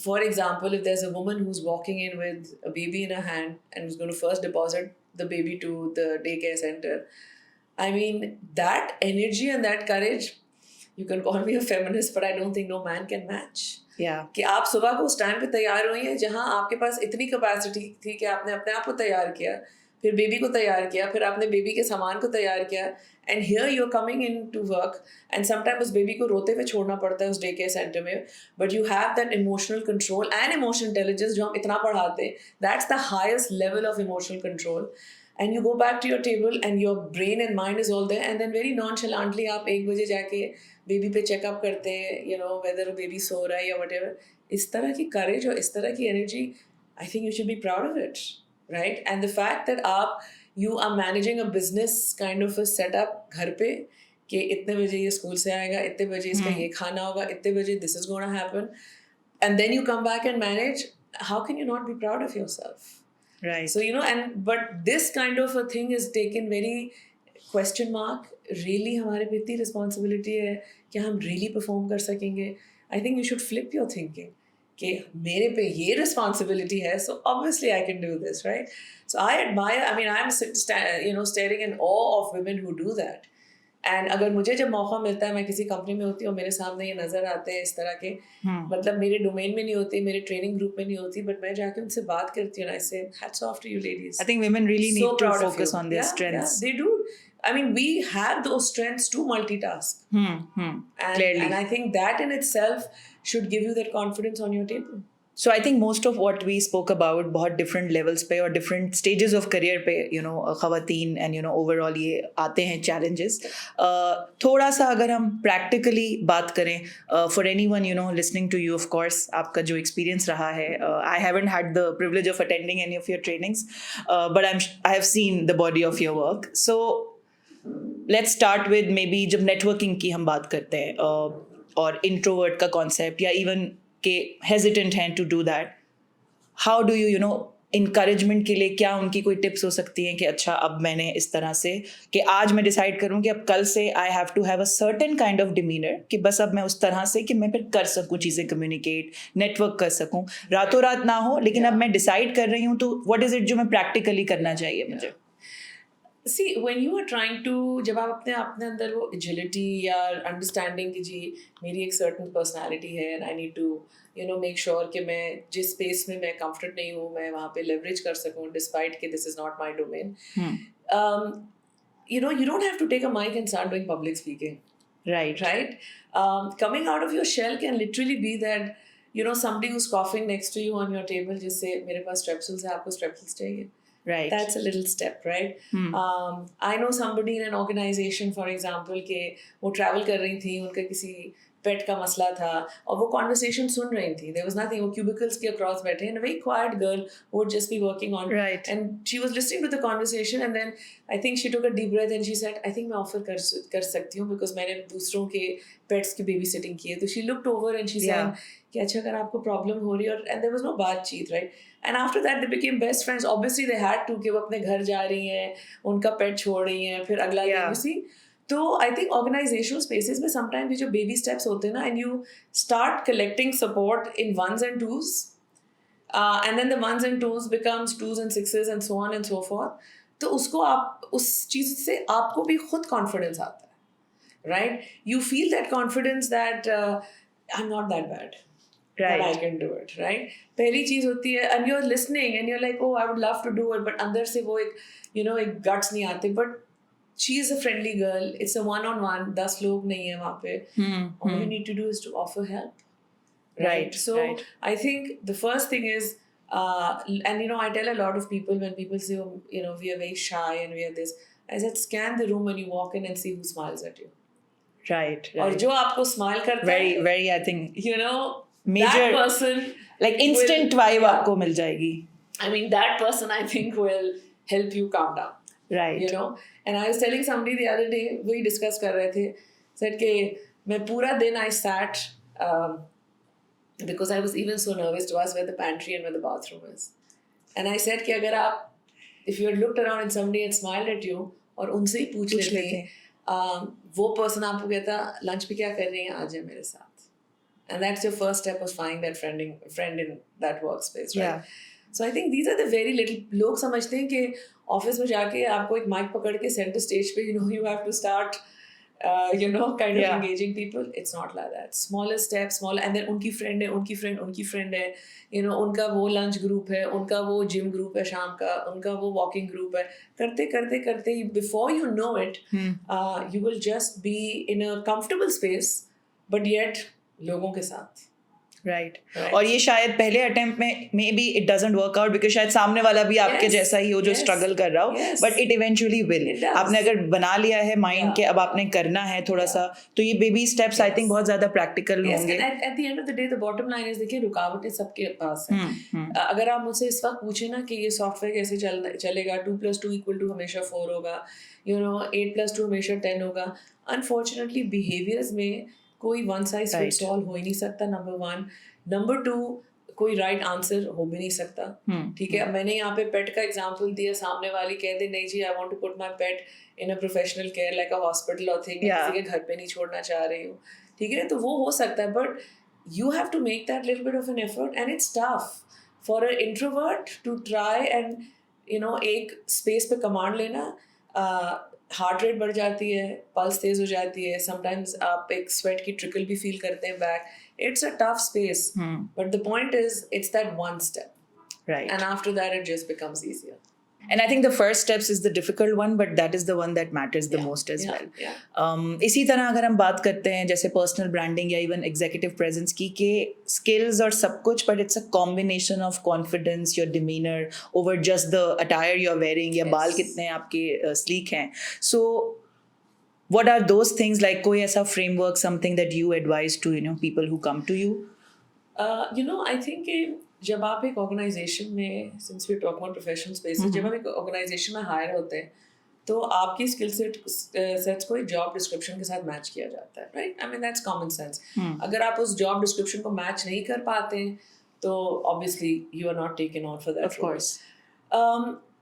for example, if there's a woman who's walking in with a baby in her hand and who's going to first deposit the baby to the daycare center, I mean, that energy and that courage, you can call me a feminist, but I don't think no man can match. Yeah. कि आप सुबह को उस time पे तैयार हुई हैं जहां आपके पास इतनी कैपेसिटी थी कि आपने अपने आप को तैयार किया, फिर बेबी को तैयार किया, फिर आपने बेबी के सामान को तैयार किया, and here you are coming in to work and sometime उस बेबी को रोते हुए छोड़ना पड़ता है उस डे केयर सेंटर में, but you have that emotional control and emotional intelligence जो हम इतना पढ़ाते हैं, that's the highest level of emotional control. And you go back to your table and your brain and mind is all there, and then very nonchalantly आप 1 बजे जाके baby पे checkup करते हैं, you know, whether बेबी सो रहा है या whatever. इस तरह की courage और इस तरह की energy, I think you should be proud of it, right? And the fact that you are managing a business kind of a setup घर पे कि इतने बजे ये स्कूल से आएगा, इतने बजे इसका ये खाना होगा, इतने बजे this is going to happen, and then you come back and manage, how can you not be proud of yourself? Right. So, you know, but this kind of a thing is taken very question mark. Really हमारे पे इतनी responsibility है कि हम really perform कर सकेंगे. I think you should flip your thinking. कि मेरे पे ये responsibility है, so obviously I can do this, right? So I admire, I mean, I'm staring in awe of women who do that. And अगर मुझे जब मौका मिलता है, मैं किसी कंपनी में होती हूँ, मेरे सामने ये नजर आते हैं इस तरह के, मतलब मेरे डोमेन में नहीं होती, मेरे ट्रेनिंग ग्रुप में नहीं होती, बट मैं जाके उनसे बात करती हूँ, I say hats off to you ladies. I think women really need to focus on their strengths. They do. I mean, we have those strengths to multitask. Clearly. And I think that in itself should give you that confidence on your table. So I think most of what we spoke about बहुत different levels पे और different stages of career पे, you know, ख़वातीन and you know overall ये आते हैं challenges. थोड़ा सा अगर हम practically बात करें, for anyone you know listening to you, of course आपका जो experience रहा है, I haven't had the privilege of attending any of your trainings, but I have seen the body of your work. So let's start with maybe जब networking की हम बात करते हैं और introvert का concept या even के hesitant हैं to do that, how do you know encouragement के लिए क्या उनकी कोई tips हो सकती हैं कि अच्छा अब मैंने इस तरह से कि आज मैं decide करूँ कि अब कल से I have to have a certain kind of demeanor कि बस अब मैं उस तरह से कि मैं फिर कर सकूँ चीज़ें communicate, network कर सकूँ, रातों रात ना हो, लेकिन अब मैं decide कर रही हूँ तो what is it जो मैं practically करना चाहिए मुझे? See, when you are trying to, जब आप अपने अंदर वो agility या understanding कि जी मेरी एक certain personality है and I need to you know make sure कि मैं जिस space में मैं comfort नहीं हूँ मैं वहाँ पे leverage कर सकूँ despite कि this is not my domain. You know, you don't have to take a mic and start doing public speaking. Right. Coming out of your shell can literally be that you know somebody who's coughing next to you on your table just say मेरे पास strepsils है, आपको strepsils चाहिए. Right. That's a little step, right? I know somebody in an organization, for example, कि वो travel कर रही थी, उनका किसी pet का मसला था और वो conversation सुन रही थी. There was nothing. वो cubicles के across बैठे and a very quiet girl who would just be working on. Right. And she was listening to the conversation and then I think she took a deep breath and she said, I think मैं offer कर सकती हूँ because मैंने दूसरों के pets की babysitting की है. तो she looked over and she said कि अच्छा अगर आपको problem हो रही है and there was no बातचीत, right? And after that they became best friends. Obviously they had to कि वो अपने घर जा रही हैं, उनका pet छोड़ रही हैं, फिर अगला दिन you see. तो I think organizational spaces में sometimes ये जो baby steps होते हैं ना and you start collecting support in ones and twos, and then the ones and twos becomes twos and sixes and so on and so forth. तो उसको आप उस चीज़ से आपको भी खुद confidence आता है, right? You feel that confidence that I'm not that bad. Right. That I can do it, right? पहली चीज़ होती है and you're listening and you're like, oh, I would love to do it, but अंदर से वो एक you know एक guts नहीं आते. But she is a friendly girl. It's a one-on-one. 10 लोग नहीं है वहाँ पे. All you need to do is to offer help. Right. So right. I think the first thing is, and you know, I tell a lot of people when people say, oh, you know, we are very shy and we are this. I said, scan the room when you walk in and see who smiles at you. Right. और जो आपको smile करता है, very I think you know, major that person like instant vibe आपको मिल जाएगी. I mean, that person I think will help you calm down. Right. You know, and I was telling somebody the other day, वही discuss कर रहे थे, said कि मैं पूरा दिन I sat because I was even so nervous to ask where the pantry and where the bathroom is. And I said कि अगर आप, if you had looked around and somebody had smiled at you और उनसे ही पूछ लेते वो person आपको कहता lunch पे क्या कर रही हैं, आ जाए मेरे साथ. And that's your first step of finding that friend in that workspace, right? Yeah. So I think these are the very little, लोग समझते हैं कि ऑफिस में जाके आपको एक माइक पकड़ के सेंटर स्टेज पे you have to start kind of Yeah. engaging people. It's not like that. Smaller steps, and then उनकी friend है, उनका वो lunch group है, उनका वो gym group है शाम का, उनका वो walking group है, करते before you know it, you will just be in a comfortable space, but yet लोगों के साथ. Right. और ये शायद पहले अटेम्प्ट में may be it doesn't work out because शायद सामने वाला भी आपके जैसा ही हो जो स्ट्रगल कर रहा हो, बट इट इवेंचुअली विल. आपने अगर बना लिया है माइंड के अब आपने करना है थोड़ा सा, तो ये बेबी स्टेप्स आई थिंक बहुत ज्यादा प्रैक्टिकल होंगे. At the end of the day the bottom line is, देखिए रुकावटें सबके पास हैं. अगर आप मुझसे इस वक्त पूछे ना कि ये सॉफ्टवेयर कैसे चलेगा, 2+2 हमेशा 4 होगा, 8+2 हमेशा 10 होगा, अनफॉर्चुनेटली बिहेवियर्स में कोई वन साइज फिट्स ऑल हो ही नहीं सकता. नंबर 1. नंबर 2, कोई राइट आंसर हो भी नहीं सकता. ठीक है, मैंने यहाँ पे पेट का एग्जांपल दिया, सामने वाली कह दे नहीं जी I want to put my pet in a professional care like a hospital और थिंग, किसी के घर पे नहीं छोड़ना चाह रही हूँ. ठीक है, तो वो हो सकता है, but you have to make that little bit of an effort and it's tough for a introvert to try and एक स्पेस पे कमांड लेना. हार्ट रेट बढ़ जाती है, पल्स तेज हो जाती है, समटाइम्स आप एक स्वेट की ट्रिकल भी फील करते हैं back. It's a tough space, but the point is, it's that one step, right? And after that, it just becomes easier. And I think the first steps is the difficult one, but that is the one that matters the most as well. इसी तरह अगर हम बात करते हैं जैसे personal branding या even executive presence की, के skills और सब कुछ, but it's a combination of confidence, your demeanor over just the attire you're wearing या बाल कितने आपके sleek हैं. So what are those things, like कोई ऐसा framework, something that you advise to people who come to you? I think जब आप एक ऑर्गेनाइजेशन में, since we talk about professional spaces, जब आप एक ऑर्गेनाइजेशन में हायर होते हैं तो आपकी स्किल सेट्स को एक जॉब डिस्क्रिप्शन के साथ मैच किया जाता है, right? I mean that's common sense. अगर आप उस जॉब डिस्क्रिप्शन को मैच नहीं कर पाते हैं तो obviously you are not taken on for that. Of course.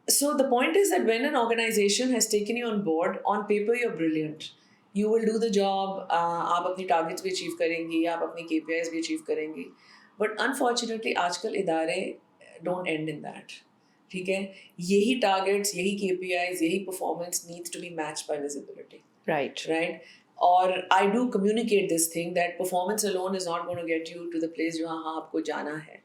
So the point is that when an organization has taken you on board, on paper you're brilliant. You will do the job. आप अपनी targets भी achieve करेंगी, आप अपनी KPIs भी achieve करेंगी. But unfortunately आजकल इदारे don't end in that. ठीक है, यही targets, यही KPIs, यही performance needs to be matched by visibility. Right. Or I do communicate this thing that performance alone is not going to get you to the place जहाँ आपको जाना है.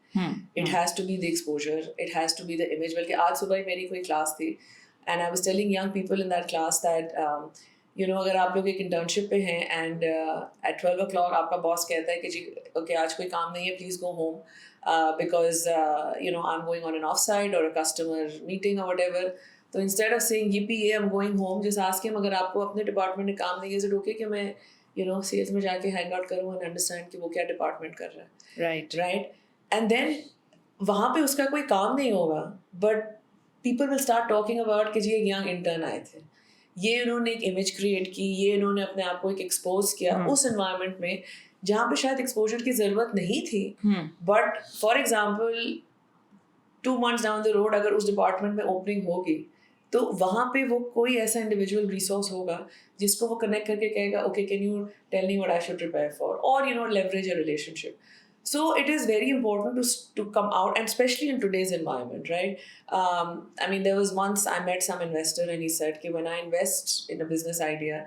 It has to be the exposure. It has to be the image. बल्कि आज सुबह मेरी कोई class थी and I was telling young people in that class that अगर आप लोग एक internship पे हैं and at 12 o'clock आपका बॉस कहता है कि जी okay आज कोई काम नहीं है, please go home because I'm going on an offsite or a customer meeting or whatever. तो instead of saying yippee I'm going home, just ask him अगर आपको अपने डिपार्टमेंट में काम नहीं है, is it okay कि मैं सेल्स में जाके हैंग आउट करूँ and understand कि वो क्या डिपार्टमेंट कर रहा है. Right. And then वहाँ पे उसका कोई काम नहीं होगा, but people will start talking about कि जी एक young intern आए थे, ये इन्होंने एक इमेज क्रिएट की, ये इन्होंने अपने आप को एक एक्सपोज किया उस एनवायरनमेंट में जहाँ पे शायद एक्सपोजर की ज़रूरत नहीं थी. But for example 2 months down the road अगर उस डिपार्टमेंट में ओपनिंग होगी तो वहाँ पे वो कोई ऐसा इंडिविजुअल रिसोर्स होगा जिसको वो कनेक्ट करके कहेगा okay can you tell me what I should prepare for, और leverage a relationship. So it is very important to come out, and especially in today's environment, right? I mean, there was once I met some investor and he said कि when I invest in a business idea,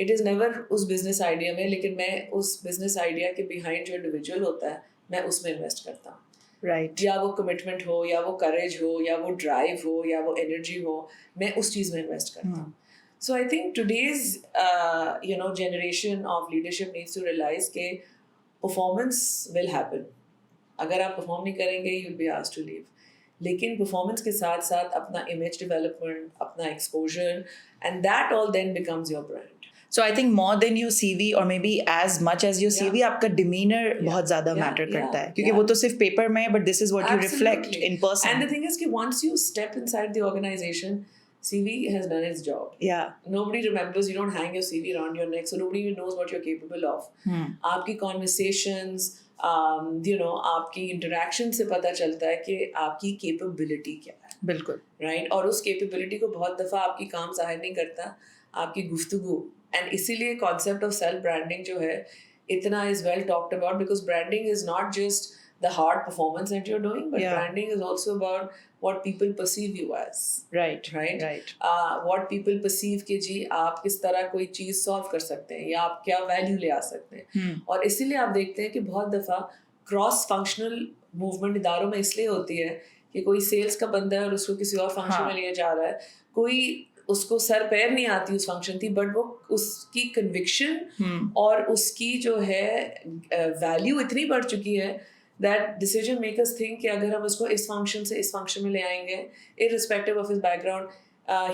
it is never उस business idea में, लेकिन मैं उस business idea के behind जो individual होता है मैं उसमें invest करता हूँ. Right. या वो commitment हो, या वो courage हो, या वो drive हो, या वो energy हो, मैं उस चीज़ में invest करता हूँ. So I think today's generation of leadership needs to realize कि performance will happen. अगर आप perform नहीं करेंगे you'll be asked to leave. लेकिन performance के साथ साथ अपना image development, अपना exposure, and that all then becomes your brand. So I think more than your CV or maybe as much as your CV, आपका demeanor बहुत ज़्यादा matter करता है, क्योंकि वो तो सिर्फ paper में है, but this is what you reflect in person. And the thing is कि once you step inside the organization, CV has done its job. Yeah. Nobody remembers. You don't hang your CV around your neck, so nobody even knows what you're capable of. आपकी conversations, आपकी interaction से पता चलता है कि आपकी capability क्या है. बिल्कुल. Right? और उस capability को बहुत दफ़ा आपकी काम ज़ाहिर नहीं करता, आपकी गुफ्तगू. And इसीलिए concept of self branding जो है इतना is well talked about, because branding is not just the hard performance that you're doing, but branding is also about what people perceive you as. Right. What people perceive कि जी आप किस तरह कोई चीज़ solve कर सकते हैं या आप क्या value ले आ सकते हैं. और इसीलिए आप देखते हैं कि बहुत दफ़ा cross functional movement इदारों में इसलिए होती है कि कोई sales का बंदा है और उसको किसी और function में लिया जा रहा है, कोई उसको सर पैर नहीं आती उस फंक्शन थी, बट वो उसकी कन्विक्शन और उसकी जो है वैल्यू इतनी बढ़ चुकी है दैट डिसीजन मेकर्स थिंक कि अगर हम उसको इस फंक्शन से इस फंक्शन में ले आएंगे, irrespective of his background,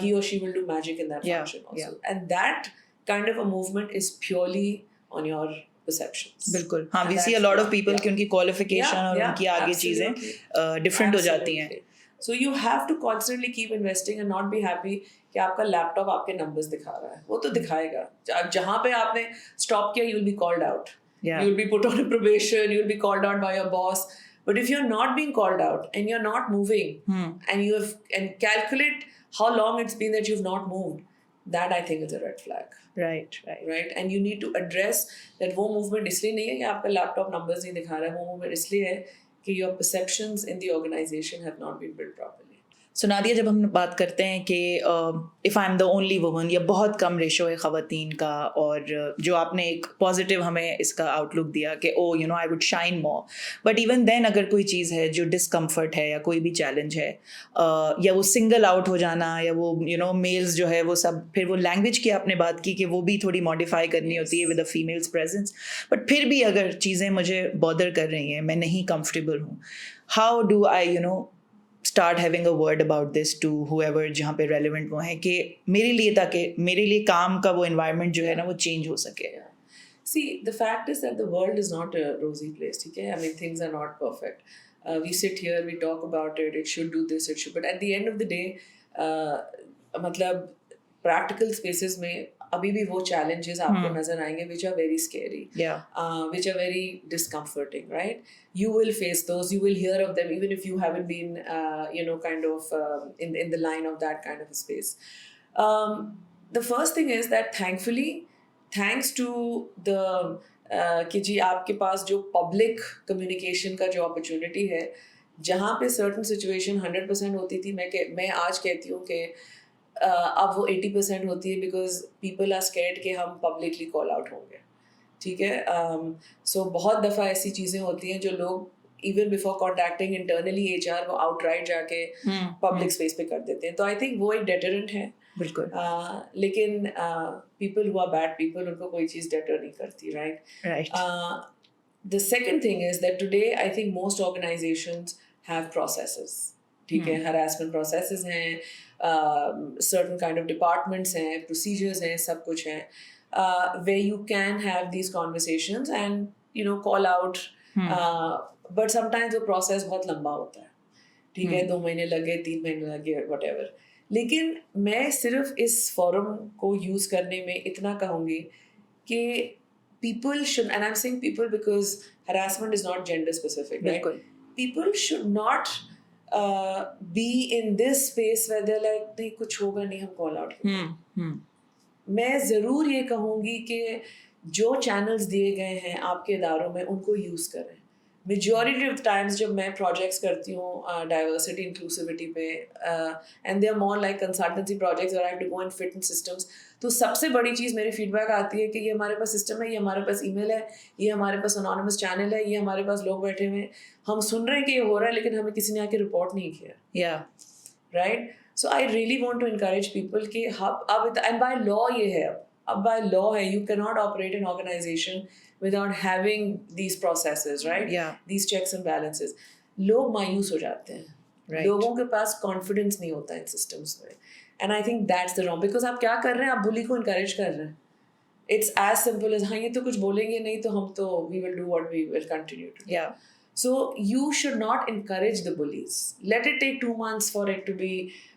he or she will do magic in that function also. And that kind of a movement is purely on your perceptions. बिल्कुल. हाँ, we see a lot of people कि उनकी qualification और उनकी आगे चीजें different हो जाती हैं. So you have to constantly keep investing and not be happy कि आपका लैपटॉप आपके नंबर्स दिखा रहा है. वो तो दिखाएगा. जहाँ पे आपने स्टॉप किया, you will be called out. You will be put on a probation. You will be called out by your boss. But if you're not being called out and you're not moving, and calculate how long it's been that you've not moved, that I think is a red flag. Right. And you need to address that वो movement इसलिए नहीं है कि आपका laptop numbers नहीं दिखा रहा है. वो movement इसलिए है कि your perceptions in the organization have not been built properly. सो नादिया, जब हम बात करते हैं कि if I am the only woman, या बहुत कम रेशो है ख़वातीन का, और जो आपने एक पॉजिटिव हमें इसका आउटलुक दिया कि oh I would shine more, but even then अगर कोई चीज़ है जो डिस्कम्फर्ट है या कोई भी चैलेंज है, या वो सिंगल आउट हो जाना, या वो मेल्स जो है वो सब, फिर वो लैंग्वेज की आपने बात की कि वो भी थोड़ी मॉडिफाई करनी होती है with a females presence, but फिर भी अगर चीज़ें मुझे बॉदर कर रही हैं, मैं नहीं कंफर्टेबल हूँ, how do I start having a word about this to whoever जहाँ पे relevant वो है, कि मेरे लिए, ताकि मेरे लिए काम का वो environment जो है ना वो change हो सके. See, the fact is that the world is not a rosy place, okay? I mean, things are not perfect. We sit here, we talk about it, it should do this, it should, but at the end of the day, मतलब practical spaces में अभी भी वो challenges आपको नजर आएंगे which are very scary, which are very discomforting, right? You will face those, you will hear of them even if you haven't been, kind of in the line of that kind of a space. The first thing is that thankfully, thanks to the कि जी आपके पास जो public communication का जो opportunity है, जहाँ पे certain situation 100% होती थी, मैं आज कहती हूँ कि अब वो 80% होती है, because people are scared कि हम publicly call out होंगे. ठीक है. So बहुत दफ़ा ऐसी चीज़ें होती हैं जो लोग even before contacting internally HR वो outright जाके public space पे कर देते हैं. तो I think वो एक deterrent है. बिल्कुल. लेकिन people who are bad people, उनको कोई चीज़ deter नहीं करती, right? The second thing is that today I think most organizations have processes. ठीक है. Harassment processes हैं, certain kind of departments हैं, procedures हैं, सब कुछ हैं, where you can have these conversations and call out, but sometimes the process बहुत लंबा होता है. ठीक है. 2 महीने लगे, 3 महीने लगे, whatever. लेकिन मैं सिर्फ इस forum को use करने में इतना कहूँगी कि people should, and I'm saying people because harassment is not gender specific, right? People should not be in this space where they're like, नहीं कुछ होगा नहीं, हम call out करेंगे. मैं ज़रूर ये कहूँगी कि जो channels दिए गए हैं आपके इदारों में, उनको use करें. Majority of times जब मैं projects करती हूँ diversity inclusivity पे, and they are more like consultancy projects where I have to go and fit in systems, तो सबसे बड़ी चीज़ मेरी feedback आती है कि ये हमारे पास system है, ये हमारे पास email है, ये हमारे पास anonymous channel है, ये हमारे पास लोग बैठे हुए हैं, हम सुन रहे हैं कि ये हो रहा है, लेकिन हमें किसी ने आके report नहीं किया. Right? So I really want to encourage people कि अब and by law ये है, अब by law है, you cannot operate an organization without having these processes, right? These checks and balances. लोग मायूस हो जाते हैं. लोगों के पास confidence नहीं होता इन systems में. And I think that's the wrong, because आप क्या कर रहे हैं? आप bully को encourage कर रहे हैं. It's as simple as हाँ ये तो कुछ बोलेंगे नहीं तो हम तो we will do what we will continue to do. So you should not encourage the bullies. Let it take 2 months for it to be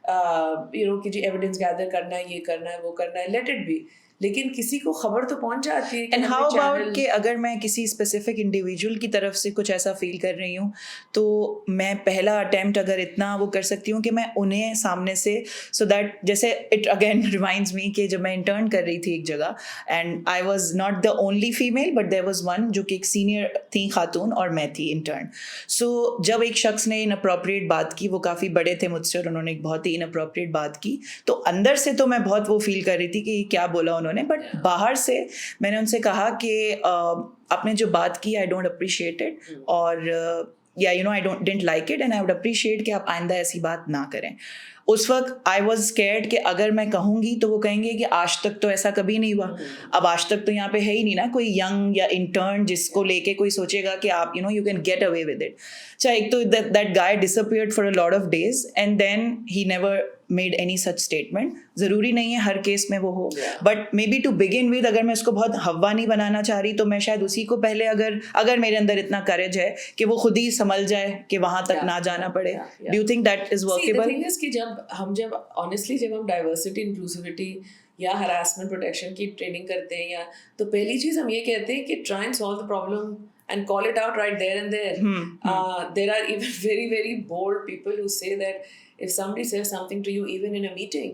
कि जी evidence gather करना है, ये करना है, वो करना है, let it be. लेकिन किसी को खबर तो पहुंच जाती है कि एंड हाउ हमें अबाउट कि अगर मैं किसी स्पेसिफिक इंडिविजुअल की तरफ से कुछ ऐसा फील कर रही हूँ तो मैं पहला अटेम्प्ट अगर इतना वो कर सकती हूँ कि मैं उन्हें सामने से सो दैट जैसे इट अगेन रिमाइंड्स मी कि जब मैं इंटर्न कर रही थी एक जगह and I was not the only female but there was one जो कि एक सीनियर थी खातून और मैं थी इंटर्न. सो जब एक शख्स ने इनअप्रोप्रिएट बात की, वो काफ़ी बड़े थे मुझसे और उन्होंने एक बहुत ही इनअप्रोप्रिएट बात की, तो अंदर से तो मैं बहुत वो फील कर रही थी कि क्या बोला उन्होंने, बट बाहर से मैंने उनसे कहा कि आपने जो बात की आई डोंट अप्रिशिएट इट और या you know I didn't like it and I would appreciate कि आप आइंदा ऐसी बात ना करें. उस वक्त आई वॉज स्कैर्ड कि अगर मैं कहूँगी तो वो कहेंगे कि आज तक तो ऐसा कभी नहीं हुआ. अब आज तक तो यहाँ पे है ही नहीं ना कोई यंग या इंटर्न जिसको लेके कोई सोचेगा कि आप you can get away with it. चाहे एक तो that guy disappeared for a lot of days and then he never made any such statement. ज़रूरी नहीं है हर केस में वो हो, but maybe to begin with अगर मैं उसको बहुत हवा नहीं बनाना चाह रही तो मैं शायद उसी को पहले अगर मेरे अंदर इतना करेज है कि वो खुद ही संभल जाए कि वहाँ तक ना जाना पड़े. Do you think that is workable? कि जब ऑनेस्टली जब हम डाइवर्सिटी इंक्लूसिविटी या हरासमेंट प्रोटेक्शन की ट्रेनिंग करते हैं या तो पहली चीज हम ये कहते हैं कि try and solve the problem and call it out right there and there. There are even very, very bold people who say that if somebody says something to you, even in a meeting,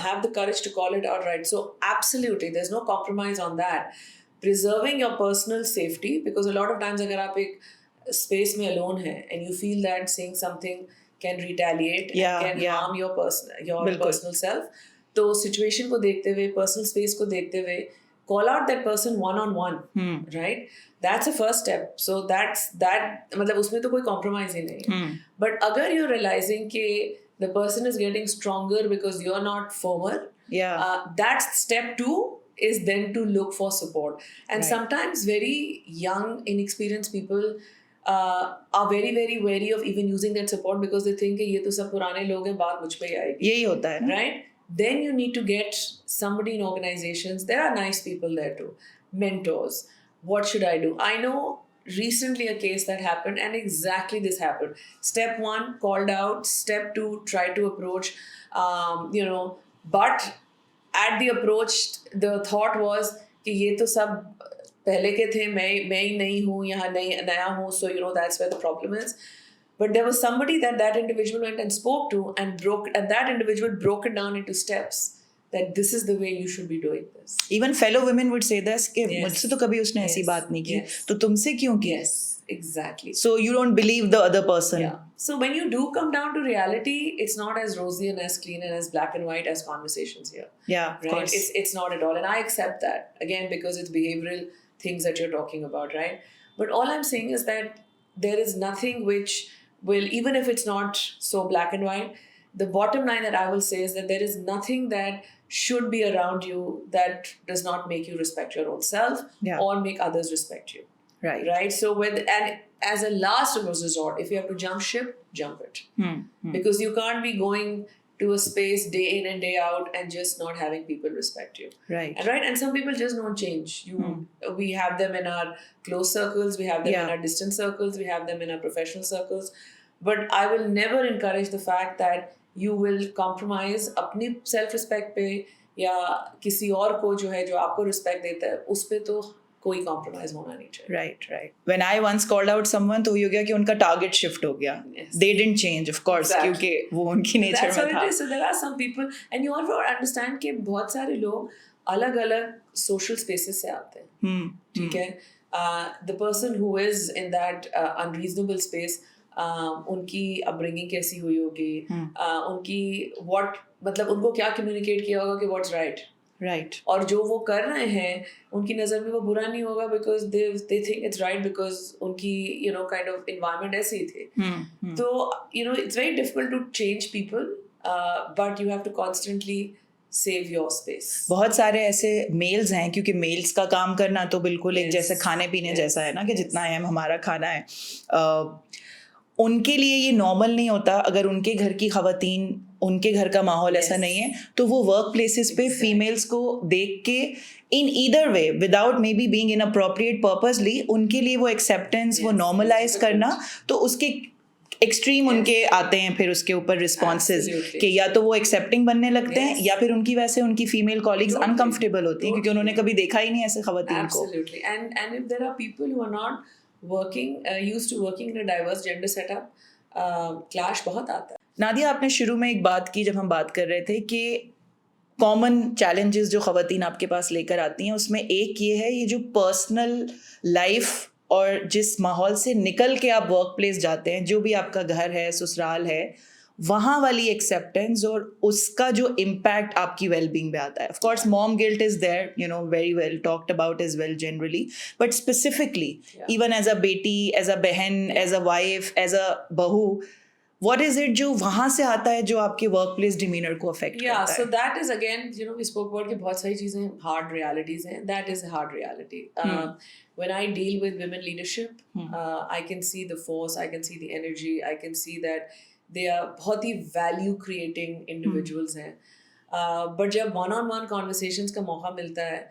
have the courage to call it out right. So absolutely, there's no compromise on that. Preserving your personal safety, because a lot of times agar aap ek space mein alone hai and you feel that saying something can retaliate and can harm your personal self, तो situation को देखते हुए, personal space को देखते हुए, call out that person one-on-one, right? That's the first step. So that मतलब उसमें तो कोई compromise ही नहीं. But अगर you're realizing कि the person is getting stronger because you're not firmer, that's step 2 is then to look for support. And sometimes very young, inexperienced people are very, very wary of even using that support because they think कि ये तो सब पुराने लोग हैं, बात मुझ पे ही आएगी. यही होता है, right? Then you need to get somebody in organizations. There are nice people there too. Mentors. What should I do? I know recently a case that happened and exactly this happened. Step 1, called out. Step 2, try to approach. But at the approach, the thought was कि ये तो सब पहले के थे, मैं ही नहीं हूँ, यहाँ नया हूँ, so that's where the problem is. But there was somebody that individual went and spoke to and that individual broke it down into steps that this is the way you should be doing this. Even fellow women would say this कि मुझसे तो कभी उसने ऐसी बात नहीं की, तो तुमसे क्यों की? Yes, exactly. So you don't believe the other person. Yeah. So when you do come down to reality, it's not as rosy and as clean and as black and white as conversations here. Yeah, of course. It's not at all, and I accept that again because it's behavioral things that you're talking about, right? But all I'm saying is that there is nothing which will, even if it's not so black and white, the bottom line that I will say is that there is nothing that should be around you that does not make you respect your own self or make others respect you. Right. So and as a last resort, if you have to jump ship, jump it. Because you can't be going to a space day in and day out and just not having people respect you. Right. And some people just don't change. We have them in our close circles, we have them in our distant circles, we have them in our professional circles. But I will never encourage the fact that you will compromise अपनी self-respect पे या किसी और को जो है जो आपको respect देता है उस पे तो कोई compromise होना नहीं चाहिए. Right. When I once called out someone तो ये गया कि उनका target shift हो गया. They didn't change, of course, क्योंकि वो उनकी nature में था. That's what it is. So there are some people, and you also understand कि बहुत सारे लोग अलग-अलग social spaces से आते हैं. ठीक है. The person who is in that unreasonable space, उनकी upbringing कैसी हुई होगी, उनकी मतलब उनको क्या communicate किया होगा कि what's right. Right. और जो वो कर रहे हैं उनकी नज़र में वो बुरा नहीं होगा because they think it's right because उनकी kind of environment ऐसी थी. तो it's very difficult to change people, but you have to constantly save your space. बहुत सारे ऐसे मेल्स हैं क्योंकि मेल्स का काम करना तो बिल्कुल एक जैसे खाने पीने जैसा है ना कि जितना अहम हमारा खाना है, उनके लिए ये नॉर्मल नहीं होता अगर उनके घर की ख़वातीन उनके घर का माहौल ऐसा Yes. नहीं है, तो वो वर्क प्लेसेस पे Exactly. फीमेल्स को देख के in either way without may be being inappropriate purposely उनके लिए वो एक्सेप्टेंस वो Yes, नॉर्मलाइज yes, करना, difficult. तो उसके एक्सट्रीम Yes. उनके आते हैं फिर उसके ऊपर रिस्पॉन्सेज Absolutely. कि या तो वो एक्सेप्टिंग बनने लगते हैं Yes. या फिर उनकी वजह से उनकी फीमेल कॉलीग्स Totally. अनकंफर्टेबल होती हैं क्योंकि उन्होंने Totally. कभी देखा ही नहीं ऐसे खवातीन को. Absolutely. And if there are people who are not working, used to working in a diverse gender setup, clash बहुत आता है. नादिया, आपने शुरू में एक बात की जब हम बात कर रहे थे कि कॉमन चैलेंजेस जो ख़वातीन आपके पास लेकर आती हैं उसमें एक ये है, ये जो पर्सनल लाइफ और जिस माहौल से निकल के आप वर्क प्लेस जाते हैं, जो भी आपका घर है, ससुराल है, वहाँ वाली एक्सेप्टेंस और उसका जो इम्पैक्ट आपकी वेलबींग में आता है. Of course mom guilt is there, you know, very well talked about as well generally, but specifically even as a beti, as a bahan, as a wife, as a bahu, what is it जो वहाँ से आता है जो आपके वर्क प्लेस डिमीनर को affect Yeah, करता so है? that is again, we spoke about कि बहुत सारी चीजें hard realities हैं. That is a hard reality. When I deal with women leadership, I can see the force, I can see the energy, I can see that they are बहुत ही value creating individuals हैं. But जब one-on-one conversations का मौका मिलता है,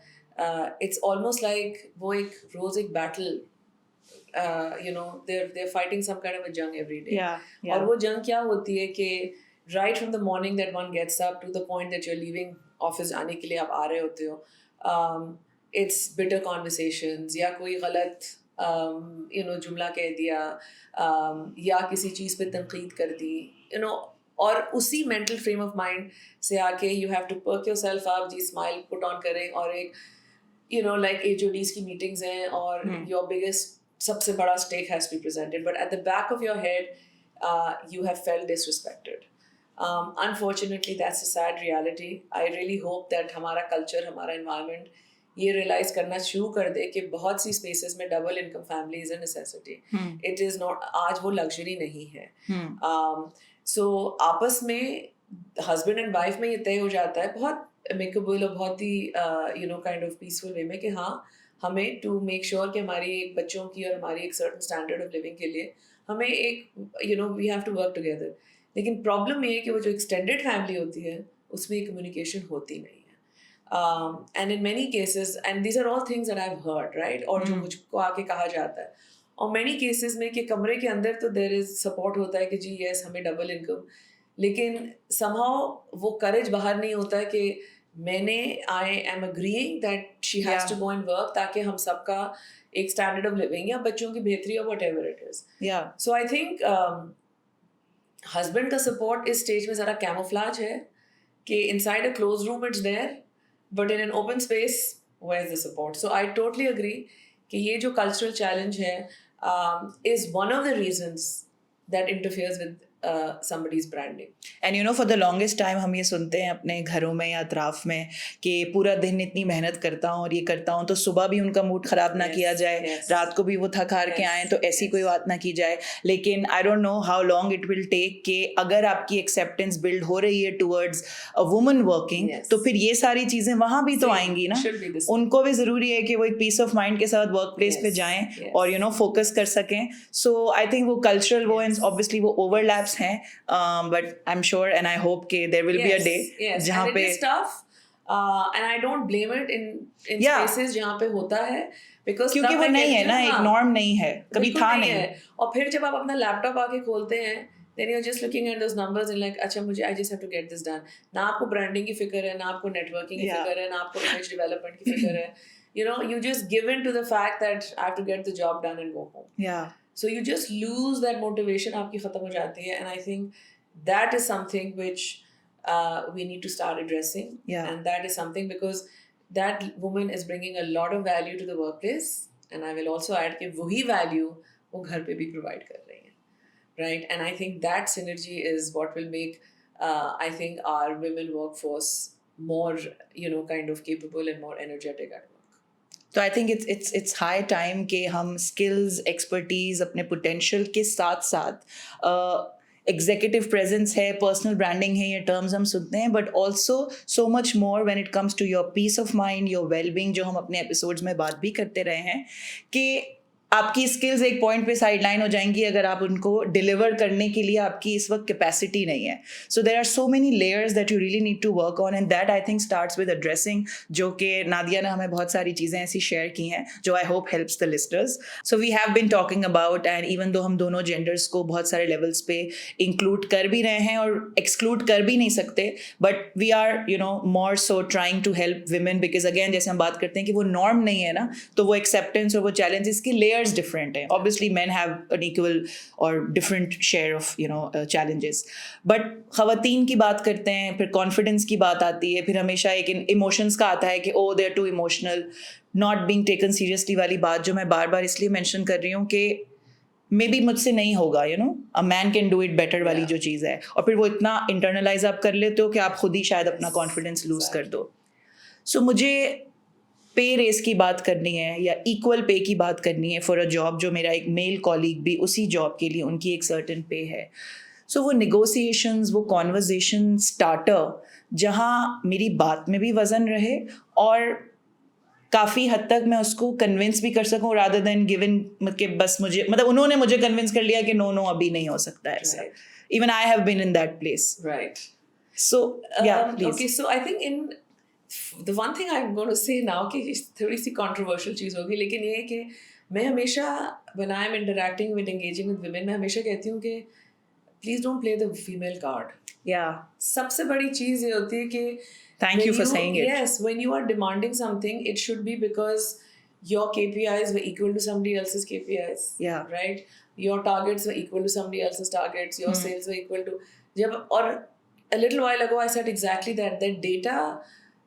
it's almost like वो एक रोज एक battle. They're fighting some kind of a jung every day. Yeah. और वो जंग क्या होती है कि right from the morning that one gets up to the point that you're leaving office आने के लिए आप आ रहे होते हो, it's bitter conversations या कोई गलत जुमला कह दिया, या किसी चीज़ पे तनकीद कर दी, और उसी mental frame of mind से आके you have to perk yourself up, ji smile put on करें, और एक like HODs की meetings हैं और your biggest सबसे बड़ा stake has to be presented, but at the back of your head you have felt disrespected. Unfortunately, that's a sad reality. I really hope that हमारा culture, हमारा environment ये realize करना शुरू कर दे कि बहुत सी spaces में double income family is a necessity. It is not, आज वो luxury नहीं है. So आपस में husband and wife में ये तय हो जाता है बहुत amicable और बहुत ही kind of peaceful way में कि हाँ, हमें टू मेक श्योर कि हमारी एक बच्चों की और हमारी एक सर्टन स्टैंडर्ड ऑफ लिविंग के लिए हमें एक we have to work together. लेकिन प्रॉब्लम ये है कि वो जो एक्सटेंडेड फैमिली होती है उसमें कम्युनिकेशन होती नहीं है. And in many cases, and these are all things that I have heard, right, और जो मुझको आके कहा जाता है, और मेनी केसेस में कि कमरे के अंदर तो देयर इज सपोर्ट होता है कि जी यस हमें डबल इनकम, लेकिन समहाउ वो करेज बाहर नहीं होता है कि I am agreeing that she has to go and work ताकि हम सबका एक standard of living या बच्चों की बेहतरी or whatever it is. Yeah. So I think husband का support इस stage में ज़रा camouflage है कि inside a closed room it's there, but in an open space where's the support? So I totally agree कि ये जो cultural challenge है is one of the reasons that interferes with somebody's branding. And for the longest time हम ये सुनते हैं अपने घरों में या अतराफ में कि पूरा दिन इतनी मेहनत करता हूँ और ये करता हूँ तो सुबह भी उनका मूड ख़राब ना किया जाए, रात को भी वो थक हार के आएँ तो ऐसी कोई बात ना की जाए. लेकिन I don't know how long it will take कि अगर आपकी एक्सेप्टेंस बिल्ड हो रही है टूवर्ड्स अ वुमन वर्किंग, तो फिर ये सारी चीज़ें वहाँ भी तो आएंगी ना. उनको भी ज़रूरी है कि वो एक पीस ऑफ माइंड के साथ वर्क प्लेस पे जाएँ और फोकस कर सकें. सो आई थिंक वो कल्चरल वो ऑब्वियसली वो ओवरलैप्स हैं, but I'm sure and I hope कि there will be a day जहाँ पे it is tough, and I don't blame it in spaces जहाँ पे होता है, because क्योंकि वो नहीं है ना, एक नॉर्म नहीं है, कभी था नहीं. और फिर जब आप अपना लैपटॉप आके खोलते हैं then you're just looking at those numbers and like अच्छा मुझे I just have to get this done. ना आपको ब्रांडिंग की फिक्र है, ना आपको नेटवर्किंग की फिक्र है, ना आपको इमेज डेवलपमेंट की फिक्र है. You just give in to the fact that I have to get the job done and go home. Yeah. So you just lose that motivation, आपकी खत्म हो जाती है, and I think that is something which we need to start addressing. Yeah. And that is something because that woman is bringing a lot of value to the workplace, and I will also add कि वही value वो घर पे भी provide कर रही हैं, right? And I think that synergy is what will make I think our women workforce more kind of capable and more energetic at work. तो I think it's high time कि हम स्किल्स, एक्सपर्टीज, अपने potential के साथ साथ executive presence है, personal branding है, ये टर्म्स हम सुनते हैं, but also so much more when it comes to your peace of mind, your wellbeing, जो हम अपने एपिसोड्स में बात भी करते रहे हैं कि आपकी स्किल्स एक पॉइंट पे साइडलाइन हो जाएंगी अगर आप उनको डिलीवर करने के लिए आपकी इस वक्त कैपेसिटी नहीं है. So there are so many layers that you really need to work on, and that I think starts with addressing, जो कि नादिया ने हमें बहुत सारी चीज़ें ऐसी शेयर की हैं जो I hope helps the listeners. So we have been talking about, and even though हम दोनों जेंडर्स को बहुत सारे लेवल्स पे इंक्लूड कर भी रहे हैं और एक्सक्लूड कर भी नहीं सकते, but we are more so trying to help women, because again जैसे हम बात करते हैं कि वो नॉर्म नहीं है ना, तो वो एक्सेप्टेंस और वो चैलेंजेस की लेयर्स different है. Obviously men have an equal or different share of challenges, but ख़वातीन की बात करते हैं, फिर कॉन्फिडेंस की बात आती है, फिर हमेशा एक इमोशंस का आता है कि oh they are too emotional, not being taken seriously वाली बात जो मैं बार बार इसलिए मेंशन कर रही हूँ कि मे बी मुझसे नहीं होगा, a man can do it better वाली जो चीज़ है, और फिर वो इतना इंटरनलाइज आप कर लेते हो कि आप खुद ही शायद अपना कॉन्फिडेंस लूज कर दो. सो मुझे पे रेस की बात करनी है या इक्वल पे की बात करनी है फॉर अ जॉब, जो मेरा एक मेल कॉलीग भी उसी जॉब के लिए उनकी एक सर्टेन पे है. सो वो निगोसिएशंस, वो कॉन्वर्जेशन स्टार्टर जहाँ मेरी बात में भी वज़न रहे और काफ़ी हद तक मैं उसको कन्विंस भी कर सकूं, रादर देन गिवन कि बस मुझे उन्होंने मुझे कन्विंस कर लिया कि नो अभी नहीं हो सकता है ऐसा. Even I have been in that place. Right. So yeah please. Okay, so I think in the one thing I'm going to say now कि थोड़ी सी controversial चीज़ होगी, लेकिन ये है कि मैं हमेशा when I'm interacting with engaging with women मैं हमेशा कहती हूँ कि please don't play the female card. या सबसे बड़ी चीज़ ये होती है कि Thank you for saying it. Yes, when you are demanding something, it should be because your KPIs were equal to somebody else's KPIs. Yeah. Right? Your targets were equal to somebody else's targets. Your sales were equal to. Or a little while ago, I said exactly that. That data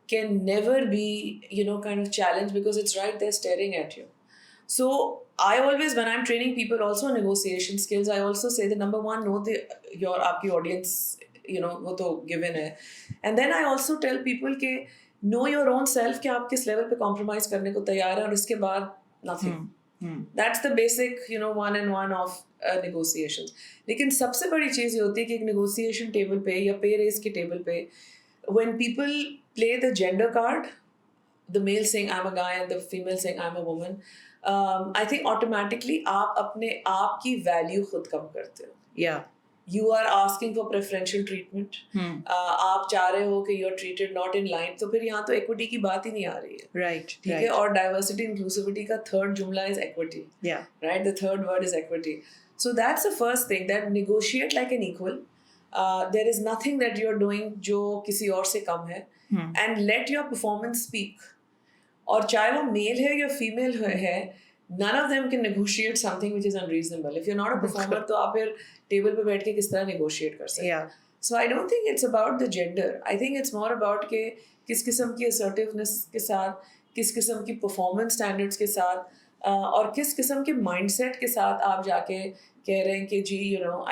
can never be, kind of challenged because it's right there staring at you. So I always, when I'm training people also on negotiation skills, I also say the number one, know your आपकी audience, वो तो given है. And then I also tell people कि know your own self कि आप किस level पे compromise करने को तैयार है, और इसके बाद nothing. That's the basic, one and one of negotiations. लेकिन सबसे बड़ी चीज़ ये होती है कि एक negotiation table पे या pay raise के table पे when people play the gender card, the male saying I'm a guy and the female saying I'm a woman, I think automatically आप अपने आप की value खुद कम करते हो. Yeah. You are asking for preferential treatment. आप चाह रहे हो कि you're treated not in line, तो फिर यहाँ तो equity की बात ही नहीं आ रही है. Right. ठीक है. और diversity inclusivity का third जुमला is equity. Yeah. Right. The third word is equity. So that's the first thing, that negotiate like an equal. There is nothing that you're doing जो किसी और से कम है. And let your performance speak. और चाहे वो mail है या फीमेल है, none of them can negotiate something which is unreasonable. If you're not a performer, तो आप फिर टेबल पे बैठ के किस तरह negotiate कर सकते हैं? So I don't think it's about the gender. I think it's more about कि किस किस्म की assertiveness के साथ, किस किस्म की performance standards के साथ, और किस किस्म के mindset के साथ आप जाके कह रहे हैं कि जी,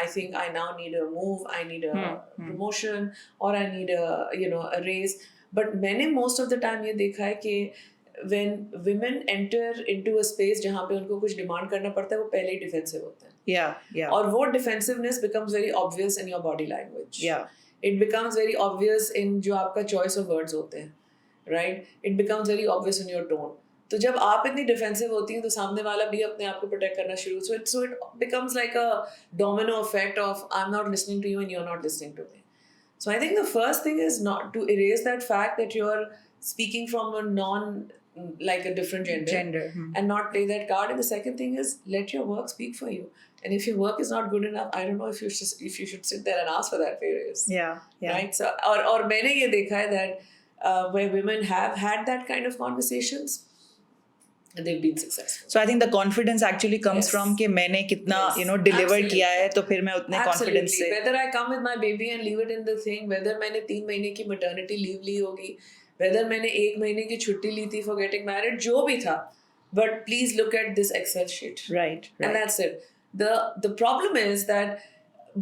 I think I now need a move, I need a promotion, or I need a raise. But मैंने most of the time ये देखा है कि when women enter into a space जहाँ पे उनको कुछ demand करना पड़ता है, वो पहले ही defensive होते हैं. Yeah. और वो defensiveness becomes very obvious in your body language. Yeah. It becomes very obvious in जो आपका choice of words होते हैं, right? It becomes very obvious in your tone. तो जब आप इतनी defensive होती हैं तो सामने वाला भी अपने आप को protect करना शुरू. So it becomes like a domino effect of I'm not listening to you and you're not listening to me. So I think the first thing is not to erase that fact that you're speaking from a different gender. And not play that card. And the second thing is let your work speak for you. And if your work is not good enough, I don't know if you should sit there and ask for that pay raise. Yeah. Right. So or मैंने ये देखा है that where women have had that kind of conversations, and they've been successful. So I think the confidence actually comes from कि मैंने कितना deliver किया है, तो फिर मैं उतने confidence से. Whether I come with my baby and leave it in the thing, whether मैंने 3 महीने की maternity leave ली होगी, whether मैंने 1 महीने की छुट्टी ली थी for getting married, जो भी था, but please look at this Excel sheet. Right. And that's it. The problem is that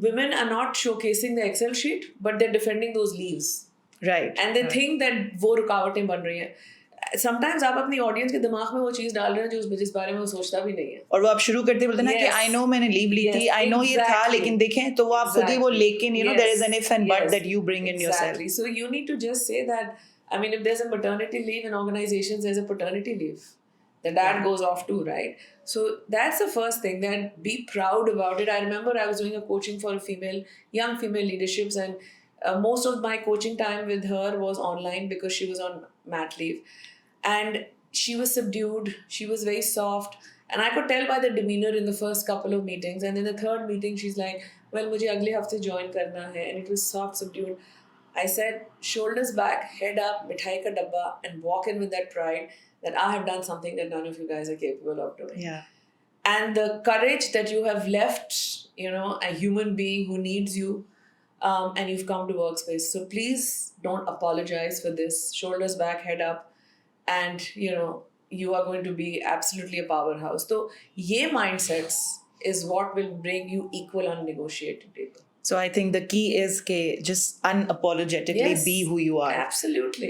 women are not showcasing the Excel sheet, but they're defending those leaves. Right. And they think that वो रुकावटें बन रही हैं. Sometimes आप अपनी audience के दिमाग में वो चीज डाल रहे हैं जो जिस बारे में वो सोचता भी नहीं है. और वो आप शुरू करते बोलते ना कि I know मैंने लीव ली थी, I know ये था, लेकिन देखें तो वो आप खुद ही वो लेकिन there is an if and but that you bring in yourself. Exactly. So you need to just say that, I mean, if there's a maternity leave in organizations, there's a paternity leave. The dad goes off too, right? So that's the first thing. Then be proud about it. I remember I was doing a coaching for young female leaderships, and most of my coaching time with her was online because she was on mat leave, and she was subdued. She was very soft, and I could tell by the demeanor in the first couple of meetings. And in the third meeting, she's like, "Well, मुझे अगले हफ्ते join करना है," and it was soft, subdued. I said, shoulders back, head up, mithai ka dabba, and walk in with that pride that I have done something that none of you guys are capable of doing. Yeah. And the courage that you have left, a human being who needs you, and you've come to workspace. So please don't apologize for this. Shoulders back, head up, and you are going to be absolutely a powerhouse. So, ye mindsets is what will bring you equal on negotiating table. So I think the key is ke just unapologetically Yes. be who you are. Absolutely.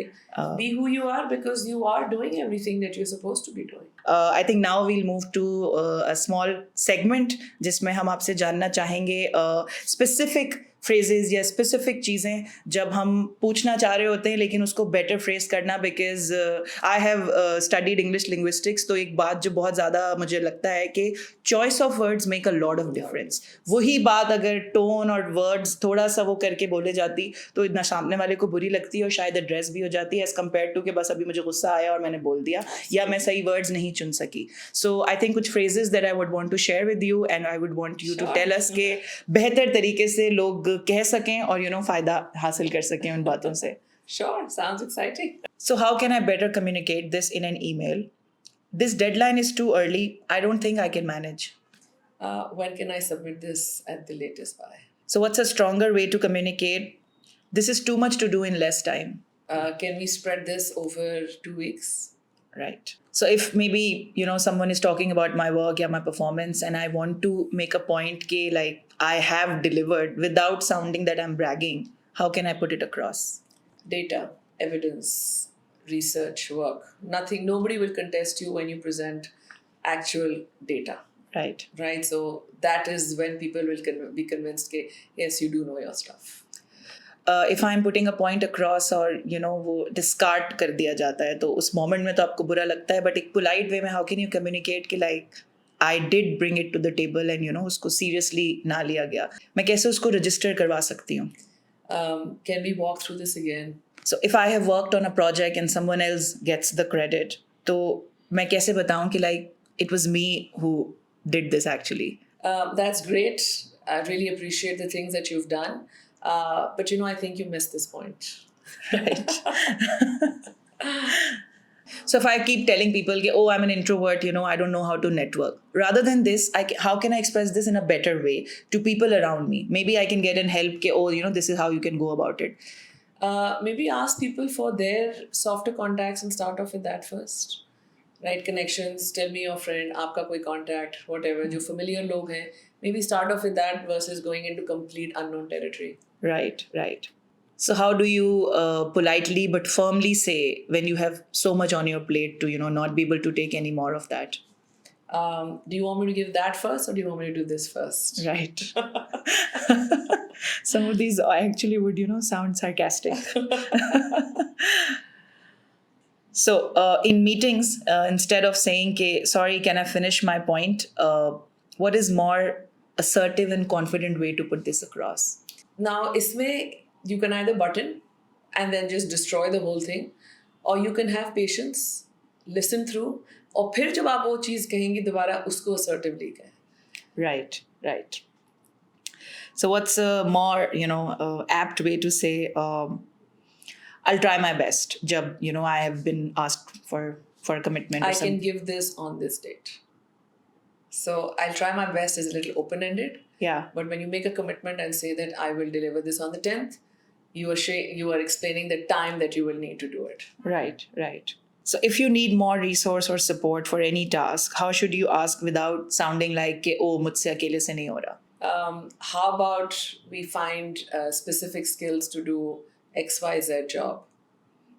Be who you are because you are doing everything that you're supposed to be doing. I think now we'll move to a small segment जिसमें हम आपसे जानना चाहेंगे specific phrases या specific चीज़ें जब हम पूछना चाह रहे होते हैं लेकिन उसको better phrase करना because I have studied English linguistics, तो एक बात जो बहुत ज़्यादा मुझे लगता है कि choice of words make a lot of difference. वही बात अगर tone और words थोड़ा सा वो करके बोले जाती तो इतना सामने वाले को बुरी लगती और शायद एड्रेस भी हो जाती as compared to कि बस अभी मुझे गुस्सा आया और मैंने बोल दिया या मैं सही words नहीं चुन सकी. So I think कुछ phrases that I would want to share with you and I would want you to Sure. tell us कि बेहतर तरीके से लोग कह सकें और फ़ायदा हासिल कर सकें उन बातों से. Sure, sounds exciting. So how can I better communicate this in an email? This deadline is too early. I don't think I can manage. When can I submit this at the latest by? So what's a stronger way to communicate? This is too much to do in less time. Can we spread this over 2 weeks? Right. So if maybe, someone is talking about my work or my performance and I want to make a point ke like I have delivered without sounding that I'm bragging, how can I put it across? Data, evidence, research, work. Nothing, nobody will contest you when you present actual data, Right. right? So that is when people will be convinced that, yes, you do know your stuff. If I'm putting a point across और वो discard कर दिया जाता है तो उस moment में तो आपको बुरा लगता है but एक polite way में how can you communicate कि like I did bring it to the table and उसको seriously ना लिया गया. मैं कैसे उसको register करवा सकती हूँ? Can we walk through this again? So if I have worked on a project and someone else gets the credit, तो मैं कैसे बताऊँ कि like it was me who did this actually? That's great. I really appreciate the things that you've done. But I think you missed this point. Right. So if I keep telling people, oh, I'm an introvert, I don't know how to network. Rather than this, how can I express this in a better way to people around me? Maybe I can get in help, this is how you can go about it. Maybe ask people for their softer contacts and start off with that first. Right? Connections, tell me your friend, aapka koi contact, whatever, jo familiar log hain. Maybe start off with that versus going into complete unknown territory. Right, right. So how do you politely but firmly say when you have so much on your plate to, not be able to take any more of that? Do you want me to give that first or do you want me to do this first? Right. Some of these actually would, sound sarcastic. So in meetings, instead of saying, sorry, can I finish my point? What is more assertive and confident way to put this across? Now, isme you can either button and then just destroy the whole thing, or you can have patience, listen through, और फिर जब आप वो चीज़ कहेंगी दोबारा उसको assertively कहें. Right, right. So what's a more, apt way to say, I'll try my best. जब, I have been asked for a commitment. I can give this on this date. So I'll try my best is a little open-ended. Yeah. But when you make a commitment and say that I will deliver this on the 10th, you are explaining the time that you will need to do it. Right, right. So if you need more resource or support for any task, how should you ask without sounding like, oh, मुझसे अकेले से नहीं हो रहा? How about we find specific skills to do XYZ job,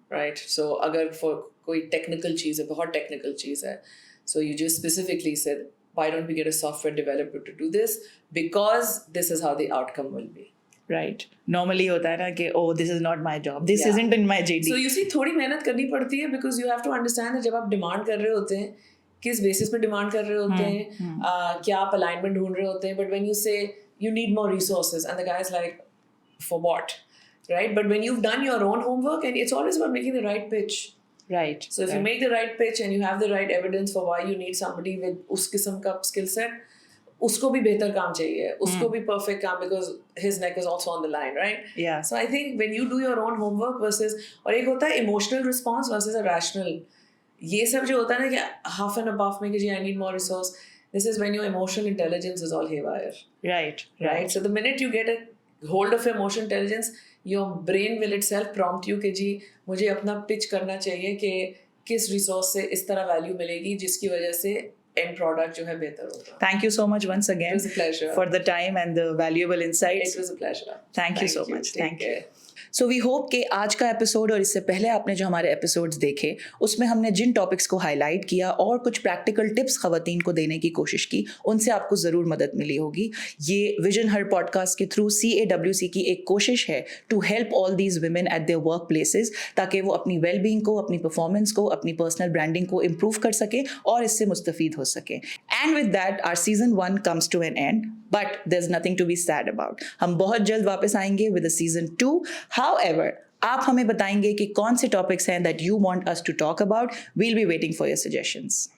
right? So अगर for कोई technical चीज़ है, बहुत technical चीज़ है, so you just specifically said, why don't we get a software developer to do this? Because this is how the outcome will be. Right. Normally होता है ना कि oh, this is not my job. This Yeah. isn't in my JD. So you see, थोड़ी मेहनत करनी पड़ती है because you have to understand that जब आप demand कर रहे होते हैं, किस बेसिस पे डिमांड कर रहे होते हैं, क्या आप अलाइनमेंट ढूंढ रहे होते हैं. बट व्हेन यू से you need more resources and the guy is like, for what, right? But when you've done your own homework, and it's always about making the right pitch. Right. So if you make the right pitch and you have the right evidence for why you need somebody with उस किस्म का skill set, उसको भी बेहतर काम चाहिए, उसको भी perfect काम, because his neck is also on the line, right? Yeah. So I think when you do your own homework versus, और एक होता है emotional response versus a rational. ये सब जो होता है ना कि half and above में कि जी I need more resource, this is when your emotional intelligence is all haywire. Right. Right. So the minute you get a hold of your emotional intelligence, your brain will itself prompt you कि जी मुझे अपना pitch करना चाहिए कि किस resource से इस तरह value मिलेगी जिसकी वजह से end product जो है बेहतर होगा. Thank you so much once again. It was a pleasure. For the time and the valuable insights. It was a pleasure. Thank you so much. Take Thank you. care. So we hope कि आज का episode और इससे पहले आपने जो हमारे episodes देखे उसमें हमने जिन टॉपिक्स को हाईलाइट किया और कुछ प्रैक्टिकल टिप्स खवातीन को देने की कोशिश की उनसे आपको ज़रूर मदद मिली होगी. ये विजन हर पॉडकास्ट के थ्रू CAWC की एक कोशिश है to help all these women at their workplaces ताकि वो अपनी वेलबींग को, अपनी परफॉर्मेंस को, अपनी पर्सनल ब्रांडिंग को इम्प्रूव कर सके और इससे मुस्तफ़ीद हो सके. And with that our season 1 comes to an end, but there is nothing to be sad about. हम बहुत जल्द वापस आएंगे विद सीजन 2. हाउएवर आप हमें बताएंगे कि कौन से टॉपिक्स हैं that you want us to talk about. We'll be waiting for your suggestions.